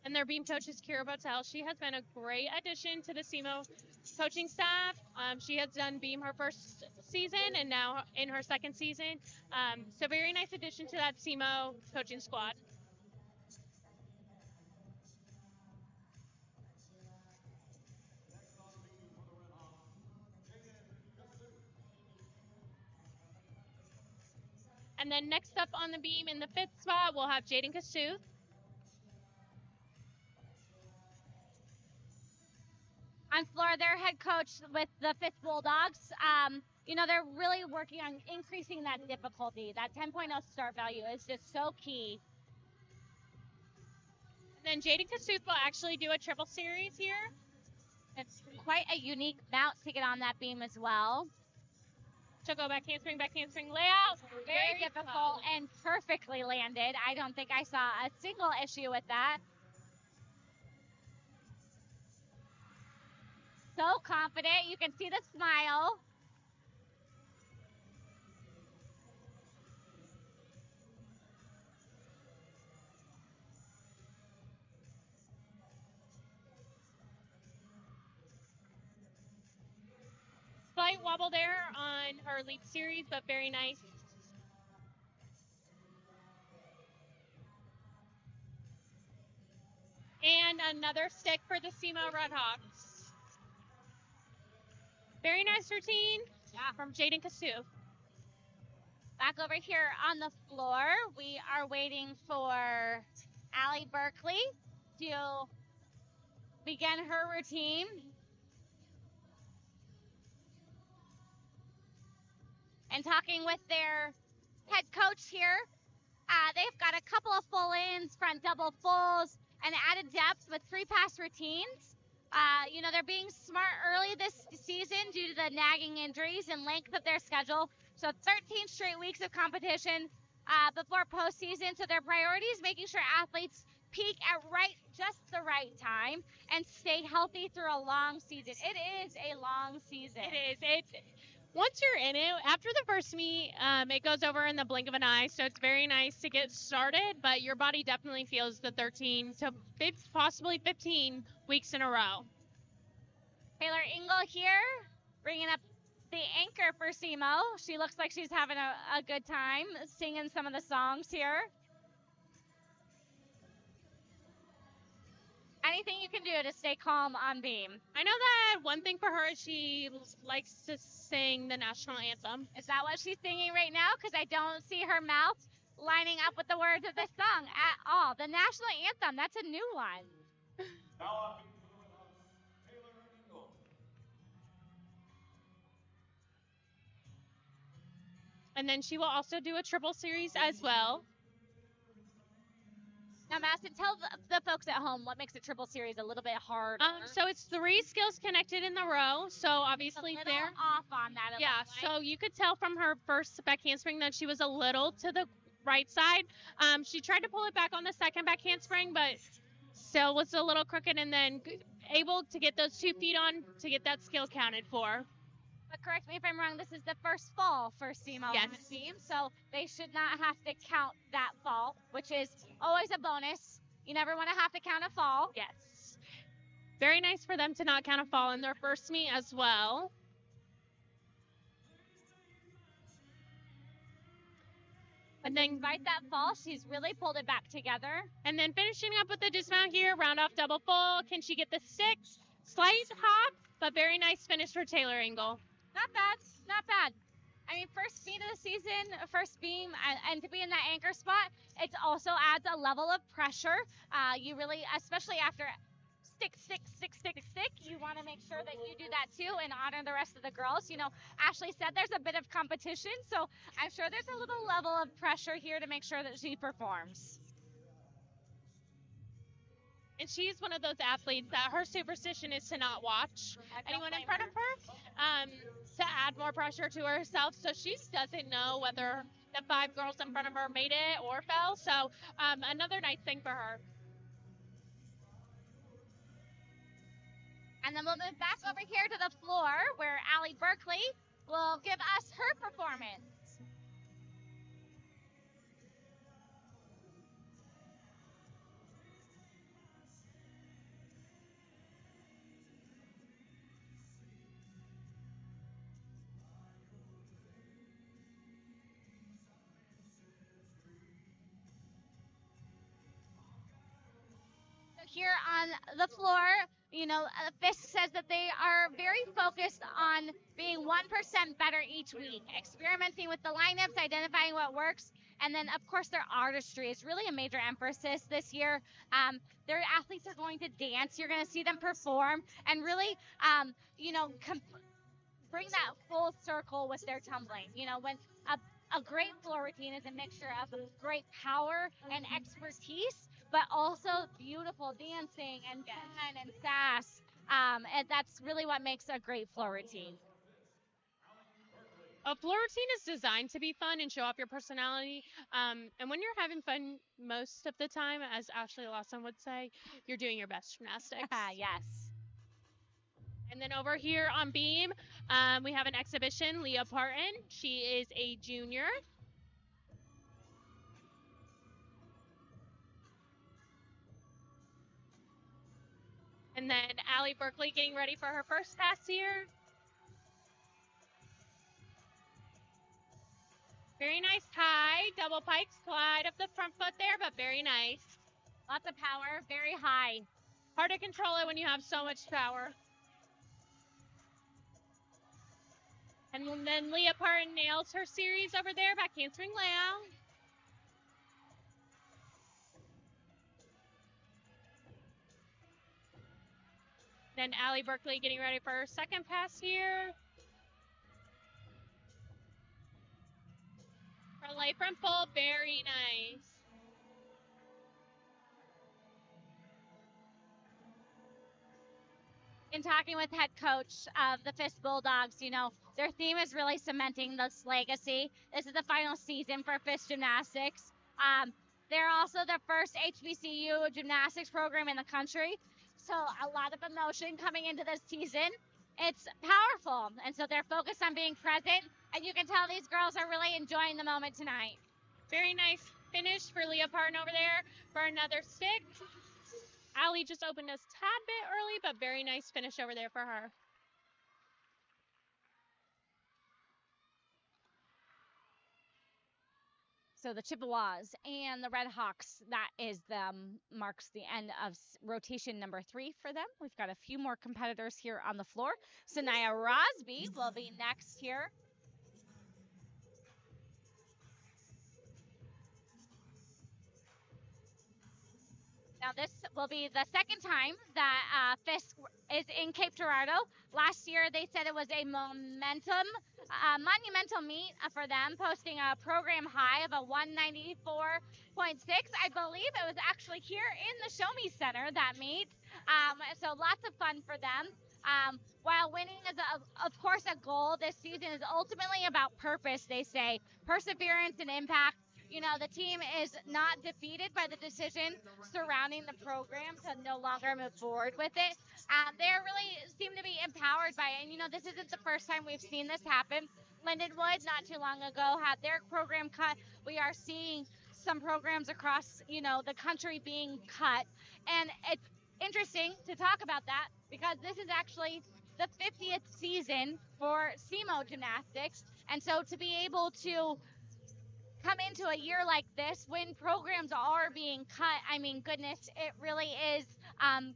And their beam coach is Kira Botel. She has been a great addition to the SEMO coaching staff. She has done beam her first season and now in her second season. So very nice addition to that SEMO coaching squad. And then next up on the beam in the fifth spot, we'll have Jaden Kasuth. On floor, their head coach with the Fisk Bulldogs, you know, they're really working on increasing that difficulty. That 10.0 start value is just so key. And then Jaden Kasuth will actually do a triple series here. It's quite a unique mount to get on that beam as well. She'll go back handspring layout. Very difficult and perfectly landed. I don't think I saw a single issue with that. So confident. You can see the smile. Slight wobble there on her leap series, but very nice. And another stick for the SEMO Redhawks. Very nice routine from Jaden Kasuth. Back over here on the floor, we are waiting for Allie Berkeley to begin her routine. And talking with their head coach here, they've got a couple of full ins, front double fulls, and added depth with 3-pass routines. You know, they're being smart early this season due to the nagging injuries and length of their schedule. So 13 straight weeks of competition before postseason. So their priority is making sure athletes peak at just the right time and stay healthy through a long season. It is a long season. It is. Once you're in it, after the first meet, it goes over in the blink of an eye. So it's very nice to get started, but your body definitely feels the 13 to possibly 15 weeks in a row. Taylor Engel here, bringing up the anchor for SEMO. She looks like she's having a good time singing some of the songs here. Anything you can do to stay calm on beam. I know that one thing for her is she likes to sing the national anthem. Is that what she's singing right now? Because I don't see her mouth lining up with the words of the song at all. The national anthem, that's a new one. Now on Taylor Engel. And then she will also do a triple series as well. Now, Madison, tell the folks at home what makes a triple series a little bit harder. So it's 3 skills connected in the row. So obviously a little off on that. Yeah, so you could tell from her first back handspring that she was a little to the right side. She tried to pull it back on the second back handspring, but still was a little crooked, and then able to get those 2 feet on to get that skill counted for. But correct me if I'm wrong, this is the first fall for SEMO team, so they should not have to count that fall, which is always a bonus. You never want to have to count a fall. Yes. Very nice for them to not count a fall in their first meet as well. And then, despite that fall, she's really pulled it back together. and then finishing up with the dismount here, round off double full. Can she get the 6? Slight hop, but very nice finish for Taylor Engel. Not bad, not bad. I mean, first beam of the season, first beam, and to be in that anchor spot, it also adds a level of pressure. You really, especially after stick, you want to make sure that you do that too and honor the rest of the girls. You know, Ashley said there's a bit of competition, so I'm sure there's a little level of pressure here to make sure that she performs. And she's one of those athletes that her superstition is to not watch anyone in front of her, to add more pressure to herself. So she doesn't know whether the 5 girls in front of her made it or fell. So another nice thing for her. And then we'll move back over here to the floor where Allie Berkeley will give us her performance. Here on the floor, you know, Fisk says that they are very focused on being 1% better each week, experimenting with the lineups, identifying what works, and then, of course, their artistry is really a major emphasis this year. Their athletes are going to dance. You're going to see them perform and really, you know, bring that full circle with their tumbling. You know, when a great floor routine is a mixture of great power and expertise, but also beautiful dancing and fun and sass. And that's really what makes a great floor routine. A floor routine is designed to be fun and show off your personality. And when you're having fun most of the time, as Ashley Lawson would say, you're doing your best gymnastics. Yes. And then over here on beam, we have an exhibition, Leah Parton. She is a junior. And then Allie Berkeley getting ready for her first pass here. Very nice high, double pike slide up the front foot there, but very nice. Lots of power, very high. Hard to control it when you have so much power. And then Leah Parton nails her series over there, back handspring layout. Then Allie Berkeley getting ready for her second pass here. Her light front full, very nice. In talking with head coach of the Fisk Bulldogs, you know, their theme is really cementing this legacy. This is the final season for Fisk Gymnastics. They're also the first HBCU gymnastics program in the country. So a lot of emotion coming into this season. It's powerful. And so they're focused on being present. And you can tell these girls are really enjoying the moment tonight. Very nice finish for Leah Parton over there for another stick. Allie just opened a tad bit early, but very nice finish over there for her. So the Chippewas and the Red Hawks, that is marks the end of rotation number 3 for them. We've got a few more competitors here on the floor. Sanaya Rosby will be next here. Now this will be the second time that Fisk is in Cape Girardeau. Last year they said it was a monumental meet for them, posting a program high of a 194.6. I believe it was actually here in the Show Me Center, that meet. So lots of fun for them. While winning is, of course, a goal, this season is ultimately about purpose, they say. Perseverance and impact. You know, the team is not defeated by the decision surrounding the program to no longer move forward with it. They really seem to be empowered by it. And, you know, this isn't the first time we've seen this happen. Lindenwood, not too long ago, had their program cut. We are seeing some programs across, you know, the country being cut. And it's interesting to talk about that because this is actually the 50th season for SEMO Gymnastics. And so to be able to come into a year like this when programs are being cut, I mean, goodness, it really is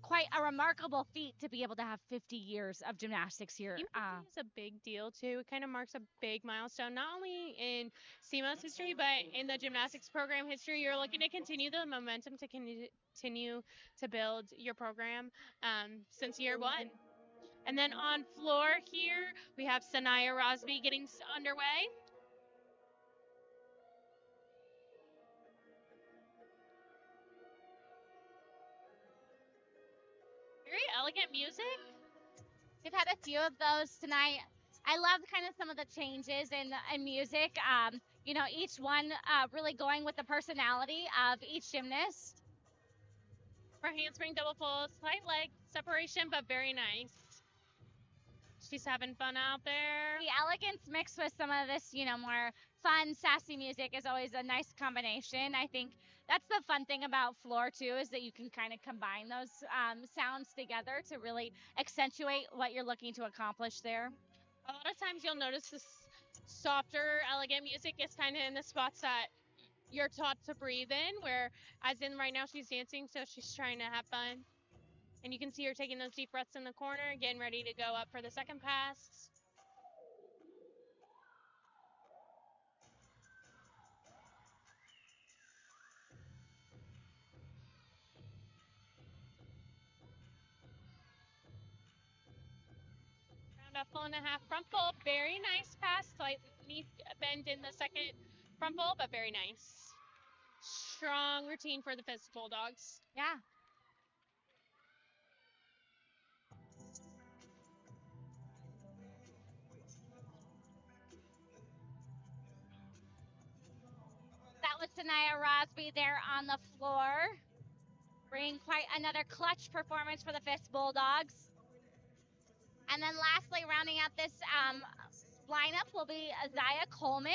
quite a remarkable feat to be able to have 50 years of gymnastics here. Even 50 is a big deal too. It kind of marks a big milestone, not only in SEMA's history, but in the gymnastics program history. You're looking to continue the momentum to continue to build your program since year one. And then on floor here, we have Sanaya Rosby getting underway. Very elegant music. We've had a few of those tonight. I love kind of some of the changes in music. Each one really going with the personality of each gymnast. For handspring double pull, slight leg separation, but very nice. She's having fun out there. The elegance mixed with some of this, more fun, sassy music is always a nice combination. I think that's the fun thing about floor too, is that you can kind of combine those sounds together to really accentuate what you're looking to accomplish there. A lot of times you'll notice this softer, elegant music is kind of in the spots that you're taught to breathe in, where as in right now she's dancing, so she's trying to have fun. And you can see her taking those deep breaths in the corner, getting ready to go up for the second pass. Round up full and a half front pull. Very nice pass. Slight knee bend in the second front pull, but very nice. Strong routine for the Fisk Bulldogs. Yeah. That was Sanaya Rosby there on the floor. Bringing quite another clutch performance for the Fisk Bulldogs. And then lastly, rounding out this lineup will be Isaiah Coleman.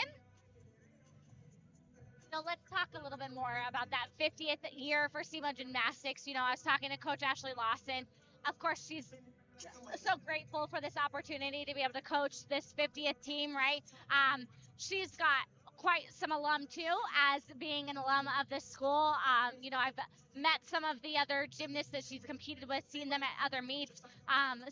So let's talk a little bit more about that 50th year for SEMA Gymnastics. I was talking to Coach Ashley Lawson. Of course, she's so grateful for this opportunity to be able to coach this 50th team, right? She's got quite some alum too, as being an alum of this school. I've met some of the other gymnasts that she's competed with, seen them at other meets.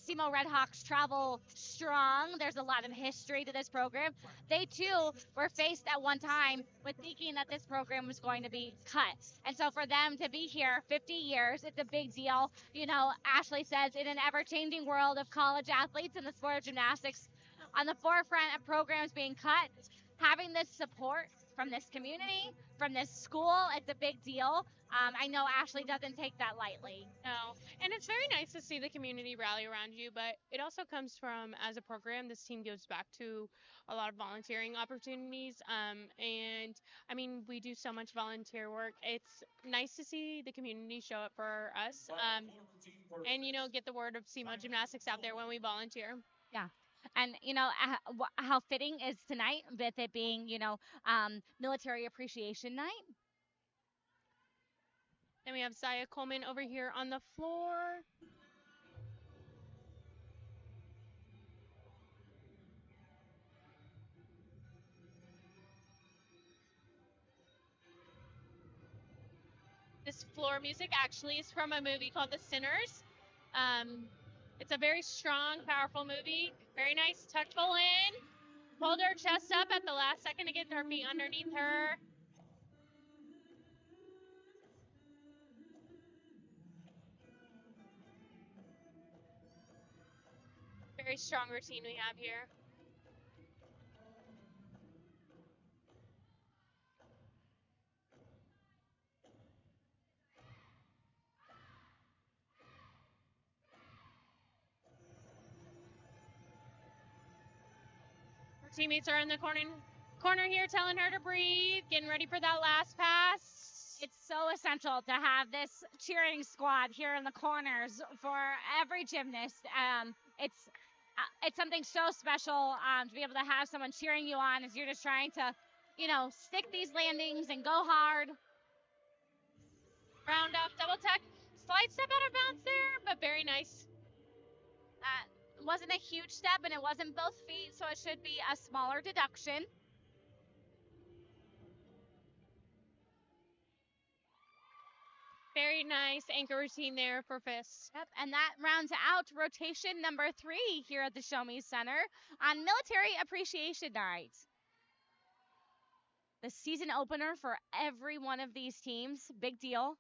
SEMO Redhawks travel strong. There's a lot of history to this program. They too were faced at one time with thinking that this program was going to be cut. And so for them to be here 50 years, it's a big deal. Ashley says, in an ever-changing world of college athletes in the sport of gymnastics, on the forefront of programs being cut, having this support from this community, from this school, it's a big deal. I know Ashley doesn't take that lightly. No, and it's very nice to see the community rally around you, but it also comes from, as a program, this team gives back to a lot of volunteering opportunities. And I mean, we do so much volunteer work. It's nice to see the community show up for us, and get the word of SEMA Gymnastics out there when we volunteer. Yeah. And how fitting is tonight with it being Military Appreciation Night. Then we have Zaya Coleman over here on the floor. This floor music actually is from a movie called The Sinners. It's a very strong, powerful movie. Very nice tuck pull in. Hold her chest up at the last second to get her feet underneath her. Very strong routine we have here. Her teammates are in the corner here telling her to breathe, getting ready for that last pass. It's so essential to have this cheering squad here in the corners for every gymnast. It's something so special to be able to have someone cheering you on as you're just trying to, stick these landings and go hard. Round off double tuck. Slight step out of bounds there, but very nice. Wasn't a huge step, and it wasn't both feet, so it should be a smaller deduction. Very nice anchor routine there for Fisk. Yep, and that rounds out rotation number 3 here at the Show Me Center on Military Appreciation Night. The season opener for every one of these teams, big deal.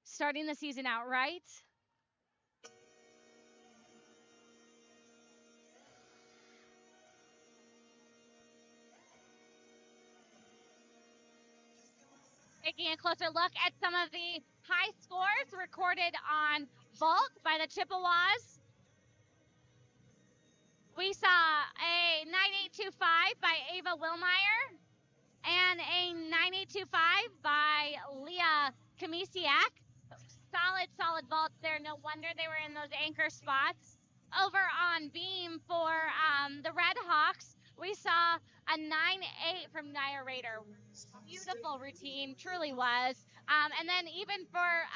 Starting the season out right. Taking a closer look at some of the high scores recorded on vault by the Chippewas. We saw a 9825 by Ava Wilmeyer and a 9825 by Leah Kamisiak. Solid vaults there. No wonder they were in those anchor spots. Over on beam for the Red Hawks, we saw a 9-8 from Nia Rader. Beautiful routine, truly was. And then even for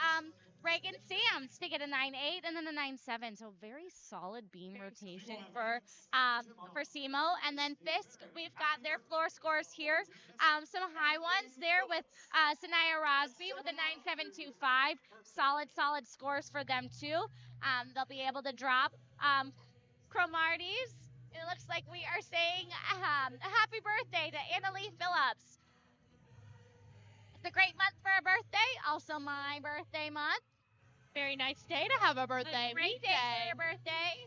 Reagan Sams to get a 9-8 and then a 9-7. So very solid beam rotation for SEMO. And then Fisk, we've got their floor scores here. Some high ones there with Sanaya Rosby with a 9.725. Solid scores for them too. They'll be able to drop Cromarties. It looks like we are saying a happy birthday to Annalie Phillips. It's a great month for a birthday. Also my birthday month. Very nice day to have a birthday. Great day for your birthday.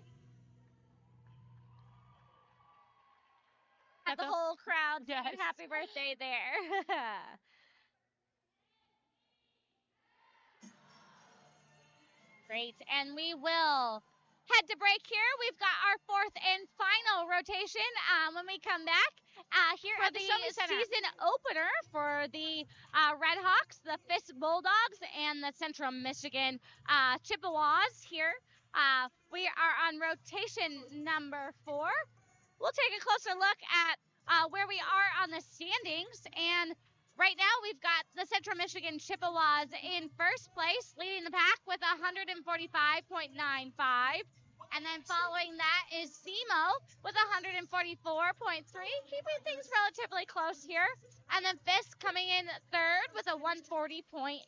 Had the whole crowd singing happy birthday there. Great, and we will head to break here. We've got our 4th and final rotation when we come back. Here at the season opener for the Red Hawks, the Fisk Bulldogs, and the Central Michigan Chippewas here. We are on rotation number 4. We'll take a closer look at where we are on the standings. And right now we've got the Central Michigan Chippewas in first place, leading the pack with 145.95. And then following that is SEMO with 144.3, keeping things relatively close here. And then Fisk coming in third with a 140.8.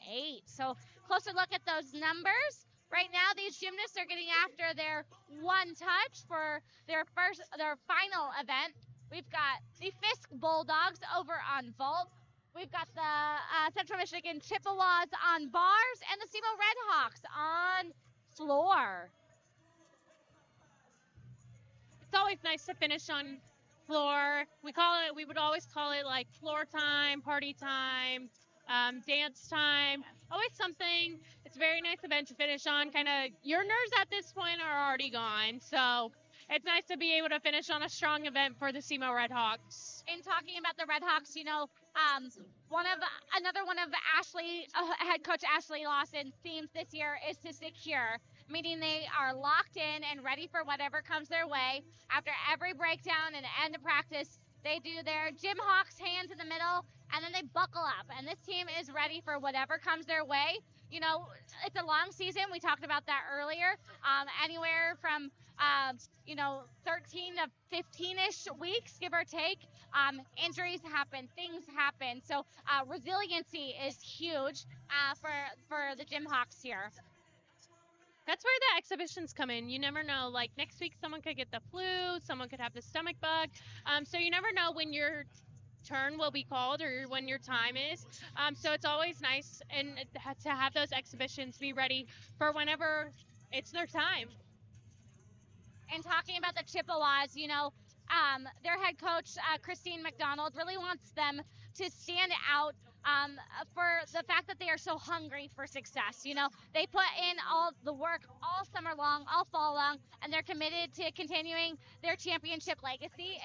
So closer look at those numbers. Right now, these gymnasts are getting after their one touch for their final event. We've got the Fisk Bulldogs over on vault. We've got the Central Michigan Chippewas on bars and the SEMO Red Hawks on floor. It's always nice to finish on floor. We would always call it like floor time, party time, dance time. Always something. It's a very nice event to finish on. Kind of your nerves at this point are already gone. So it's nice to be able to finish on a strong event for the SEMO Red Hawks. In talking about the Red Hawks, you know, another one of head coach Ashley Lawson's themes this year is to secure, meaning they are locked in and ready for whatever comes their way. After every breakdown and end of practice, they do their Gym Hawks hands in the middle, and then they buckle up. And this team is ready for whatever comes their way. You know, it's a long season. We talked about that earlier. Anywhere from, 13 to 15-ish weeks, give or take. Injuries happen. Things happen. So resiliency is huge for the Gym Hawks here. That's where the exhibitions come in. You never know. Like next week, someone could get the flu. Someone could have the stomach bug. So you never know when your turn will be called or when your time is. So it's always nice and to have those exhibitions be ready for whenever it's their time. And talking about the Chippewas, you know, their head coach, Christine McDonald, really wants them to stand out for the fact that they are so hungry for success. You know, they put in all the work all summer long, all fall long, and they're committed to continuing their championship legacy.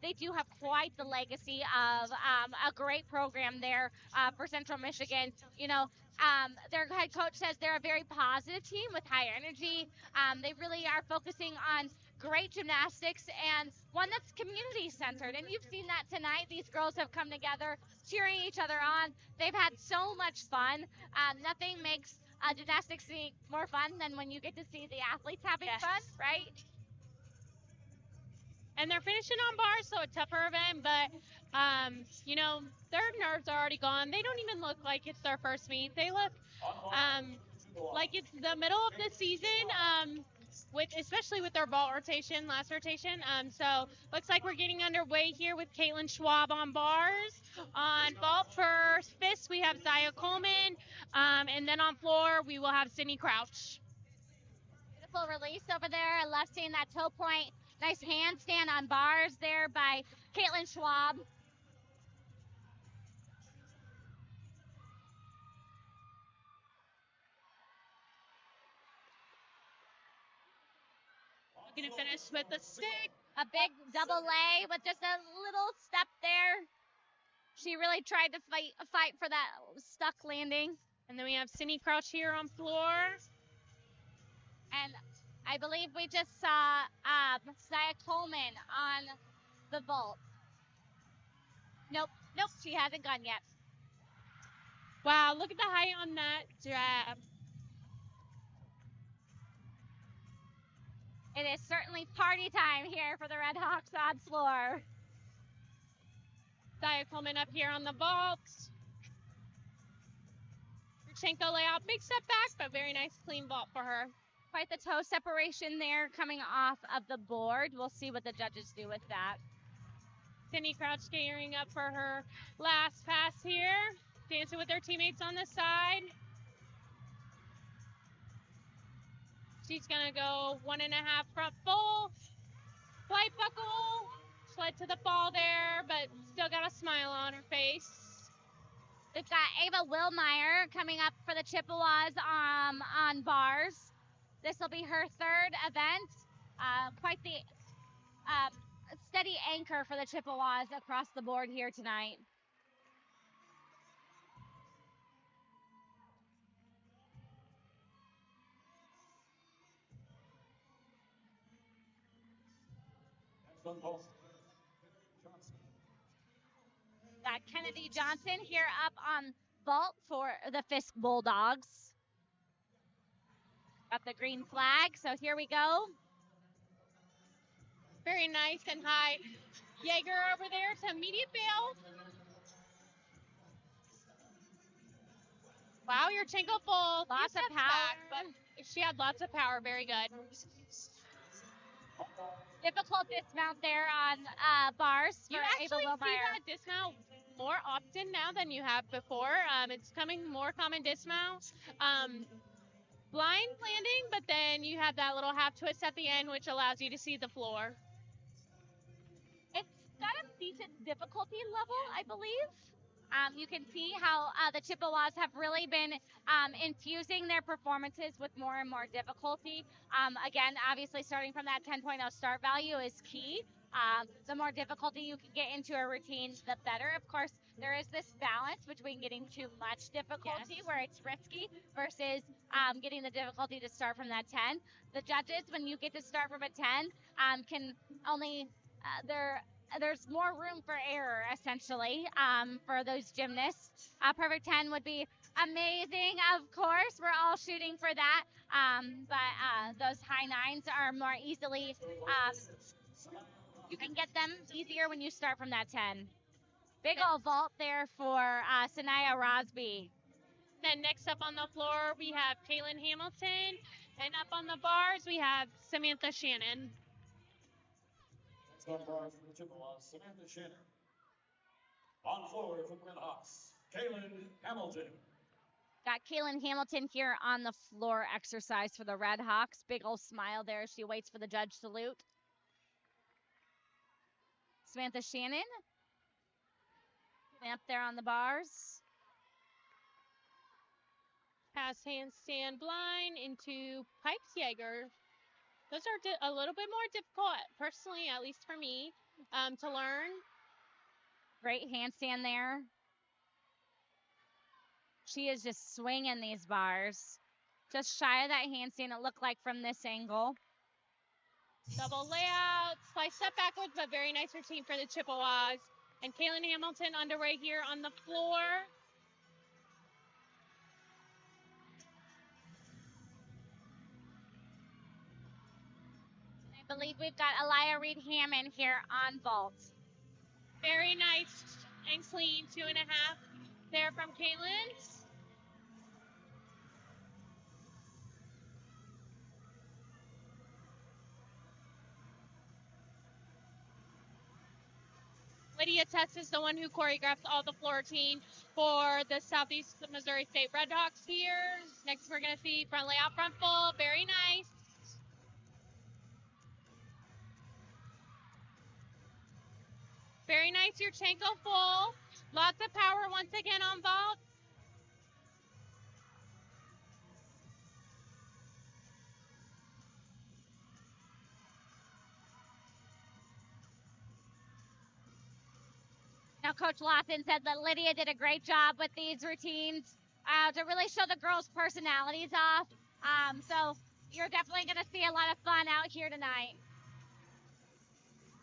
They do have quite the legacy of a great program there for Central Michigan. You know, their head coach says they're a very positive team with high energy. They really are focusing on great gymnastics and one that's community centered. And you've seen that tonight. These girls have come together, cheering each other on. They've had so much fun. Nothing makes gymnastics more fun than when you get to see the athletes having fun, right? and they're finishing on bars, so a tougher event, but you know, their nerves are already gone. They don't even look like it's their first meet. They look like it's the middle of the season, with especially with their vault rotation, last rotation. So looks like we're getting underway here with Caitlin Schwab on bars. On vault for Fisk, we have Zaya Coleman, and then on floor we will have Sydney Crouch. Beautiful release over there. Left seeing that toe point. Nice handstand on bars there by Caitlin Schwab. Going to finish with the stick. A big double A with just a little step there. She really tried to fight for that stuck landing. And then we have Sydney Crouch here on floor. And I believe we just saw Zaya Coleman on the vault. Nope, she hasn't gone yet. Wow, look at the height on that jab. It is certainly party time here for the Red Hawks on floor. Zaya Coleman up here on the vault. Ruchenko layout, big step back, but very nice clean vault for her. Quite the toe separation there coming off of the board. We'll see what the judges do with that. Sydney Crouch gearing up for her last pass here. Dancing with her teammates on the side. She's gonna go 1.5 front full. Flight buckle. Sled to the fall there, but still got a smile on her face. We've got Ava Willmeyer coming up for the Chippewas on bars. This will be her third event. Quite the steady anchor for the Chippewas across the board here tonight. Got Kennedy Johnson here up on vault for the Fisk Bulldogs. Got the green flag, so here we go. Very nice and high. Jaeger over there to immediate bail. Wow, your Chenko full. Lots of power. Back, but she had lots of power. Very good. Difficult dismount there on bars for You Ava actually see Willmeyer. that dismount more often now than you have before. It's coming more common dismount. Blind landing, but then you have that little half twist at the end, which allows you to see the floor. It's got a decent difficulty level, I believe. You can see how the Chippewas have really been infusing their performances with more and more difficulty. Again, obviously starting from that 10.0 start value is key. The more difficulty you can get into a routine, the better. Of course, there is this balance between getting too much difficulty, where it's risky, versus getting the difficulty to start from that 10. The judges, when you get to start from a 10, can only there's more room for error, essentially, for those gymnasts. A perfect 10 would be amazing, of course. We're all shooting for that. But those high 9s are more easily, you can get them easier when you start from that 10. Big old vault there for Sanaya Rosby. Then next up on the floor, we have Kaylin Hamilton. And up on the bars, we have Samantha Shannon. On bars for the Chippewas, Samantha Shannon. On floor for the Red Hawks, Kaylin Hamilton. Got Kaylin Hamilton here on the floor exercise for the Red Hawks. Big old smile there. She waits for the judge salute. Samantha Shannon. Up there on the bars. Pass handstand blind into pipes Jaeger. Those are a little bit more difficult, personally, at least for me, to learn. Great handstand there. She is just swinging these bars. Just shy of that handstand, it looked like from this angle. Double layout, slice step backwards, but very nice routine for the Chippewas. And Kaylin Hamilton underway here on the floor. I believe we've got Elia Reed Hammond here on vault. Very nice and clean, 2.5 there from Caitlin. Lydia Tess is the one who choreographs all the floor routine for the Southeast Missouri State Redhawks here. Next, we're going to see front layout, front full. Very nice. Very nice, Yurchenko full. Lots of power once again on vault. Now, Coach Lawson said that Lydia did a great job with these routines to really show the girls' personalities off. So you're definitely going to see a lot of fun out here tonight.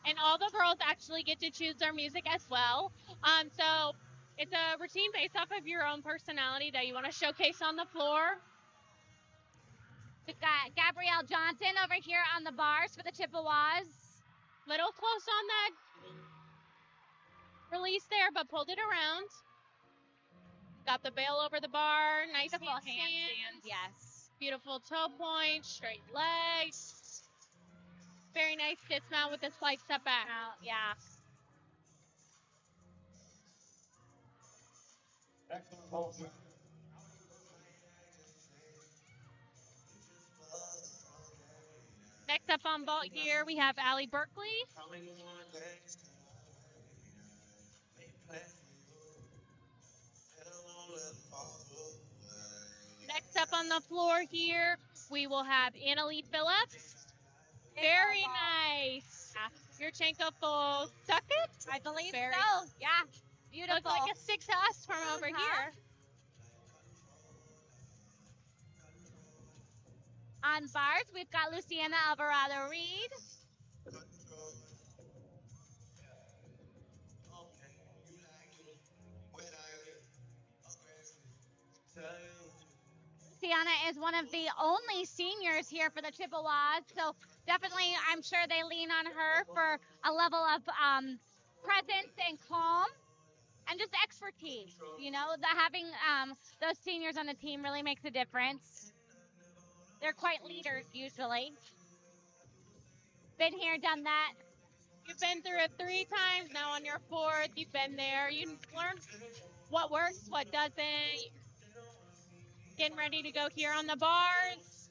And all the girls actually get to choose their music as well. So it's a routine based off of your own personality that you want to showcase on the floor. We've got Gabrielle Johnson over here on the bars for the Chippewas. Little close on that release there, but pulled it around. Got the bail over the bar. Nice handstands. Yes. Beautiful toe point, straight legs. Very nice dismount with a slight step back. Yeah. Next up on vault here, we have Allie Berkeley. Next up on the floor here, we will have Annalie Phillips. Very nice. Yurchenko full. Stuck it? I believe so. Yeah. Beautiful. Looks like a 6 us from over here. On bars, we've got Luciana Alvarado Reed. Luciana is one of the only seniors here for the Chippewas, so definitely I'm sure they lean on her for a level of presence and calm and just expertise. You know, having those seniors on the team really makes a difference. They're quite leaders usually. Been here, done that. You've been through it 3 times, now on your 4th. You've been there. You learned what works, what doesn't. Getting ready to go here on the bars.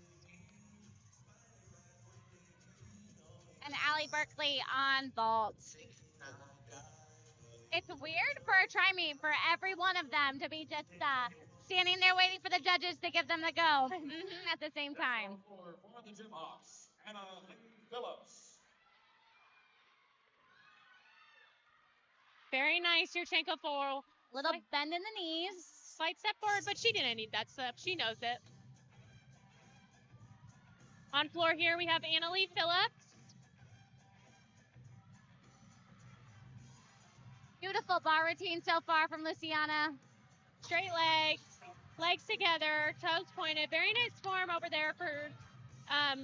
And Allie Berkeley on vault. It's weird for a tri-meet for every one of them to be just standing there waiting for the judges to give them the go at the same time. For the Gym Hawks, Annalie Phillips. Very nice, Yurchenko full. Little bend in the knees. Slight step forward, but she didn't need that step. She knows it. On floor here, we have Annalie Phillips. Beautiful bar routine so far from Luciana. Straight legs, legs together, toes pointed. Very nice form over there for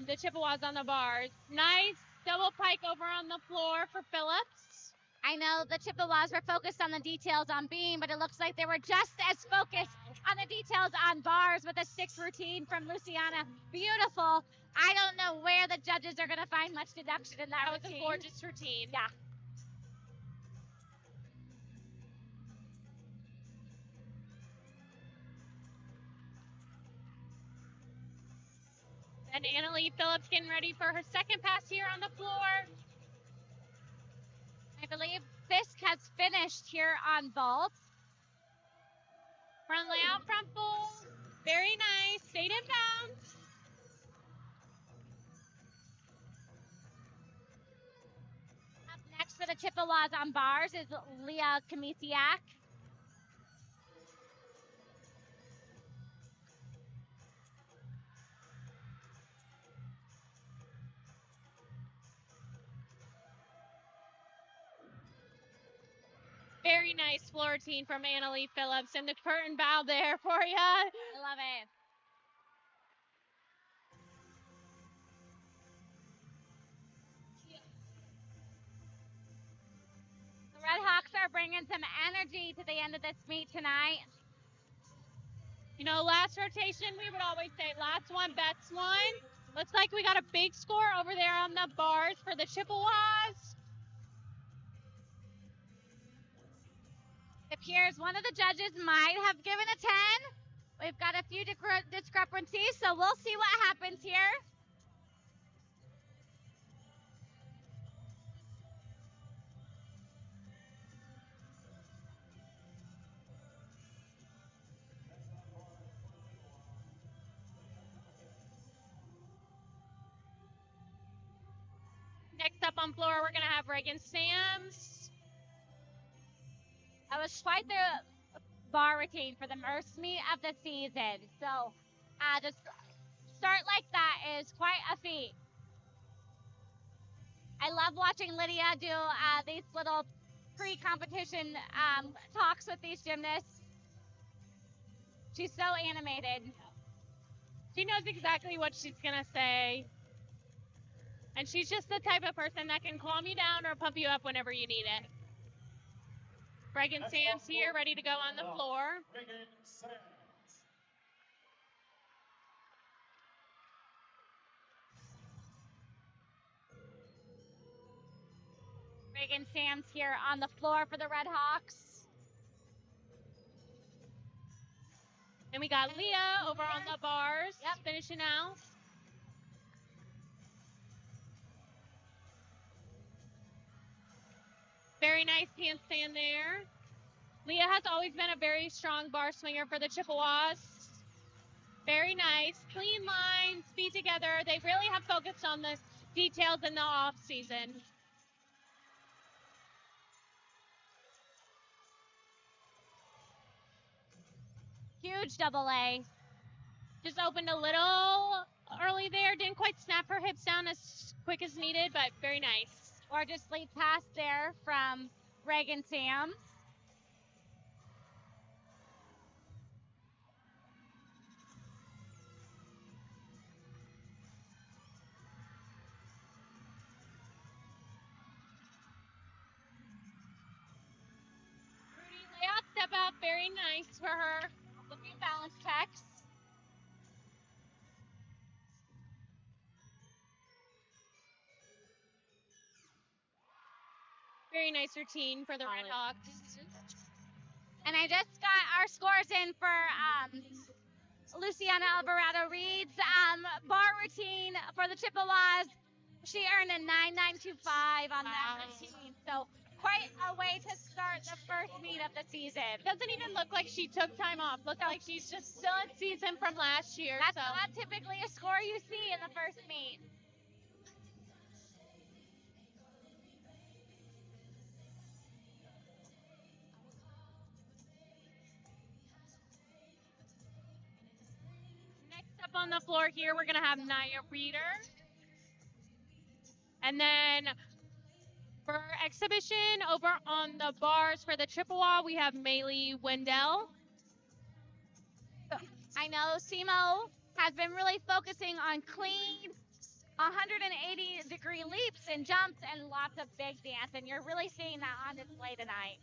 the Chippewas on the bars. Nice double pike over on the floor for Phillips. I know the Chippewas were focused on the details on beam, but it looks like they were just as focused on the details on bars with a 6 routine from Luciana. Beautiful. I don't know where the judges are going to find much deduction in that routine. That was a gorgeous routine. Yeah. And Annalie Phillips getting ready for her second pass here on the floor. I believe Fisk has finished here on vault. Front layout, front full. Very nice. Stayed in bounds. Up next for the Chippewas on bars is Leah Kamisiak. Very nice floor routine from Annalie Phillips, and the curtain bow there for you. I love it. are bringing some energy to the end of this meet tonight. You know, last rotation, we would always say last one, best one. Looks like we got a big score over there on the bars for the Chippewas. It appears one of the judges might have given a 10. We've got a few discrepancies, so we'll see what happens here. Next up on floor, we're going to have Reagan Sams. That was quite the bar routine for the first meet of the season. So to start like that is quite a feat. I love watching Lydia do these little pre-competition talks with these gymnasts. She's so animated. She knows exactly what she's going to say. And she's just the type of person that can calm you down or pump you up whenever you need it. Reagan Sams here, ready to go on the floor. Reagan Sams. Reagan Sams here on the floor for the Red Hawks. And we got Leah over on the bars, finishing out. Very nice handstand there. Leah has always been a very strong bar swinger for the Chippewas. Very nice. Clean lines, feet together. They really have focused on the details in the off season. Huge double A. Just opened a little early there. Didn't quite snap her hips down as quick as needed, but very nice. Gorgeous lead pass there from Reagan Sams. Rudy layout step out, very nice for her. Looking balance checks. Very nice routine for the Red Hawks. And I just got our scores in for Luciana Alvarado Reed's bar routine for the Chippewas. She earned a 9.925 on that routine. So quite a way to start the first meet of the season. Doesn't even look like she took time off. Looks like she's just still in season from last year. That's not typically a score you see in the first meet. Next up on the floor here, we're going to have Naya Reeder. And then for exhibition over on the bars for the Chippewa, we have Maylee Wendell. I know Simo has been really focusing on clean 180-degree leaps and jumps and lots of big dance, and you're really seeing that on display tonight.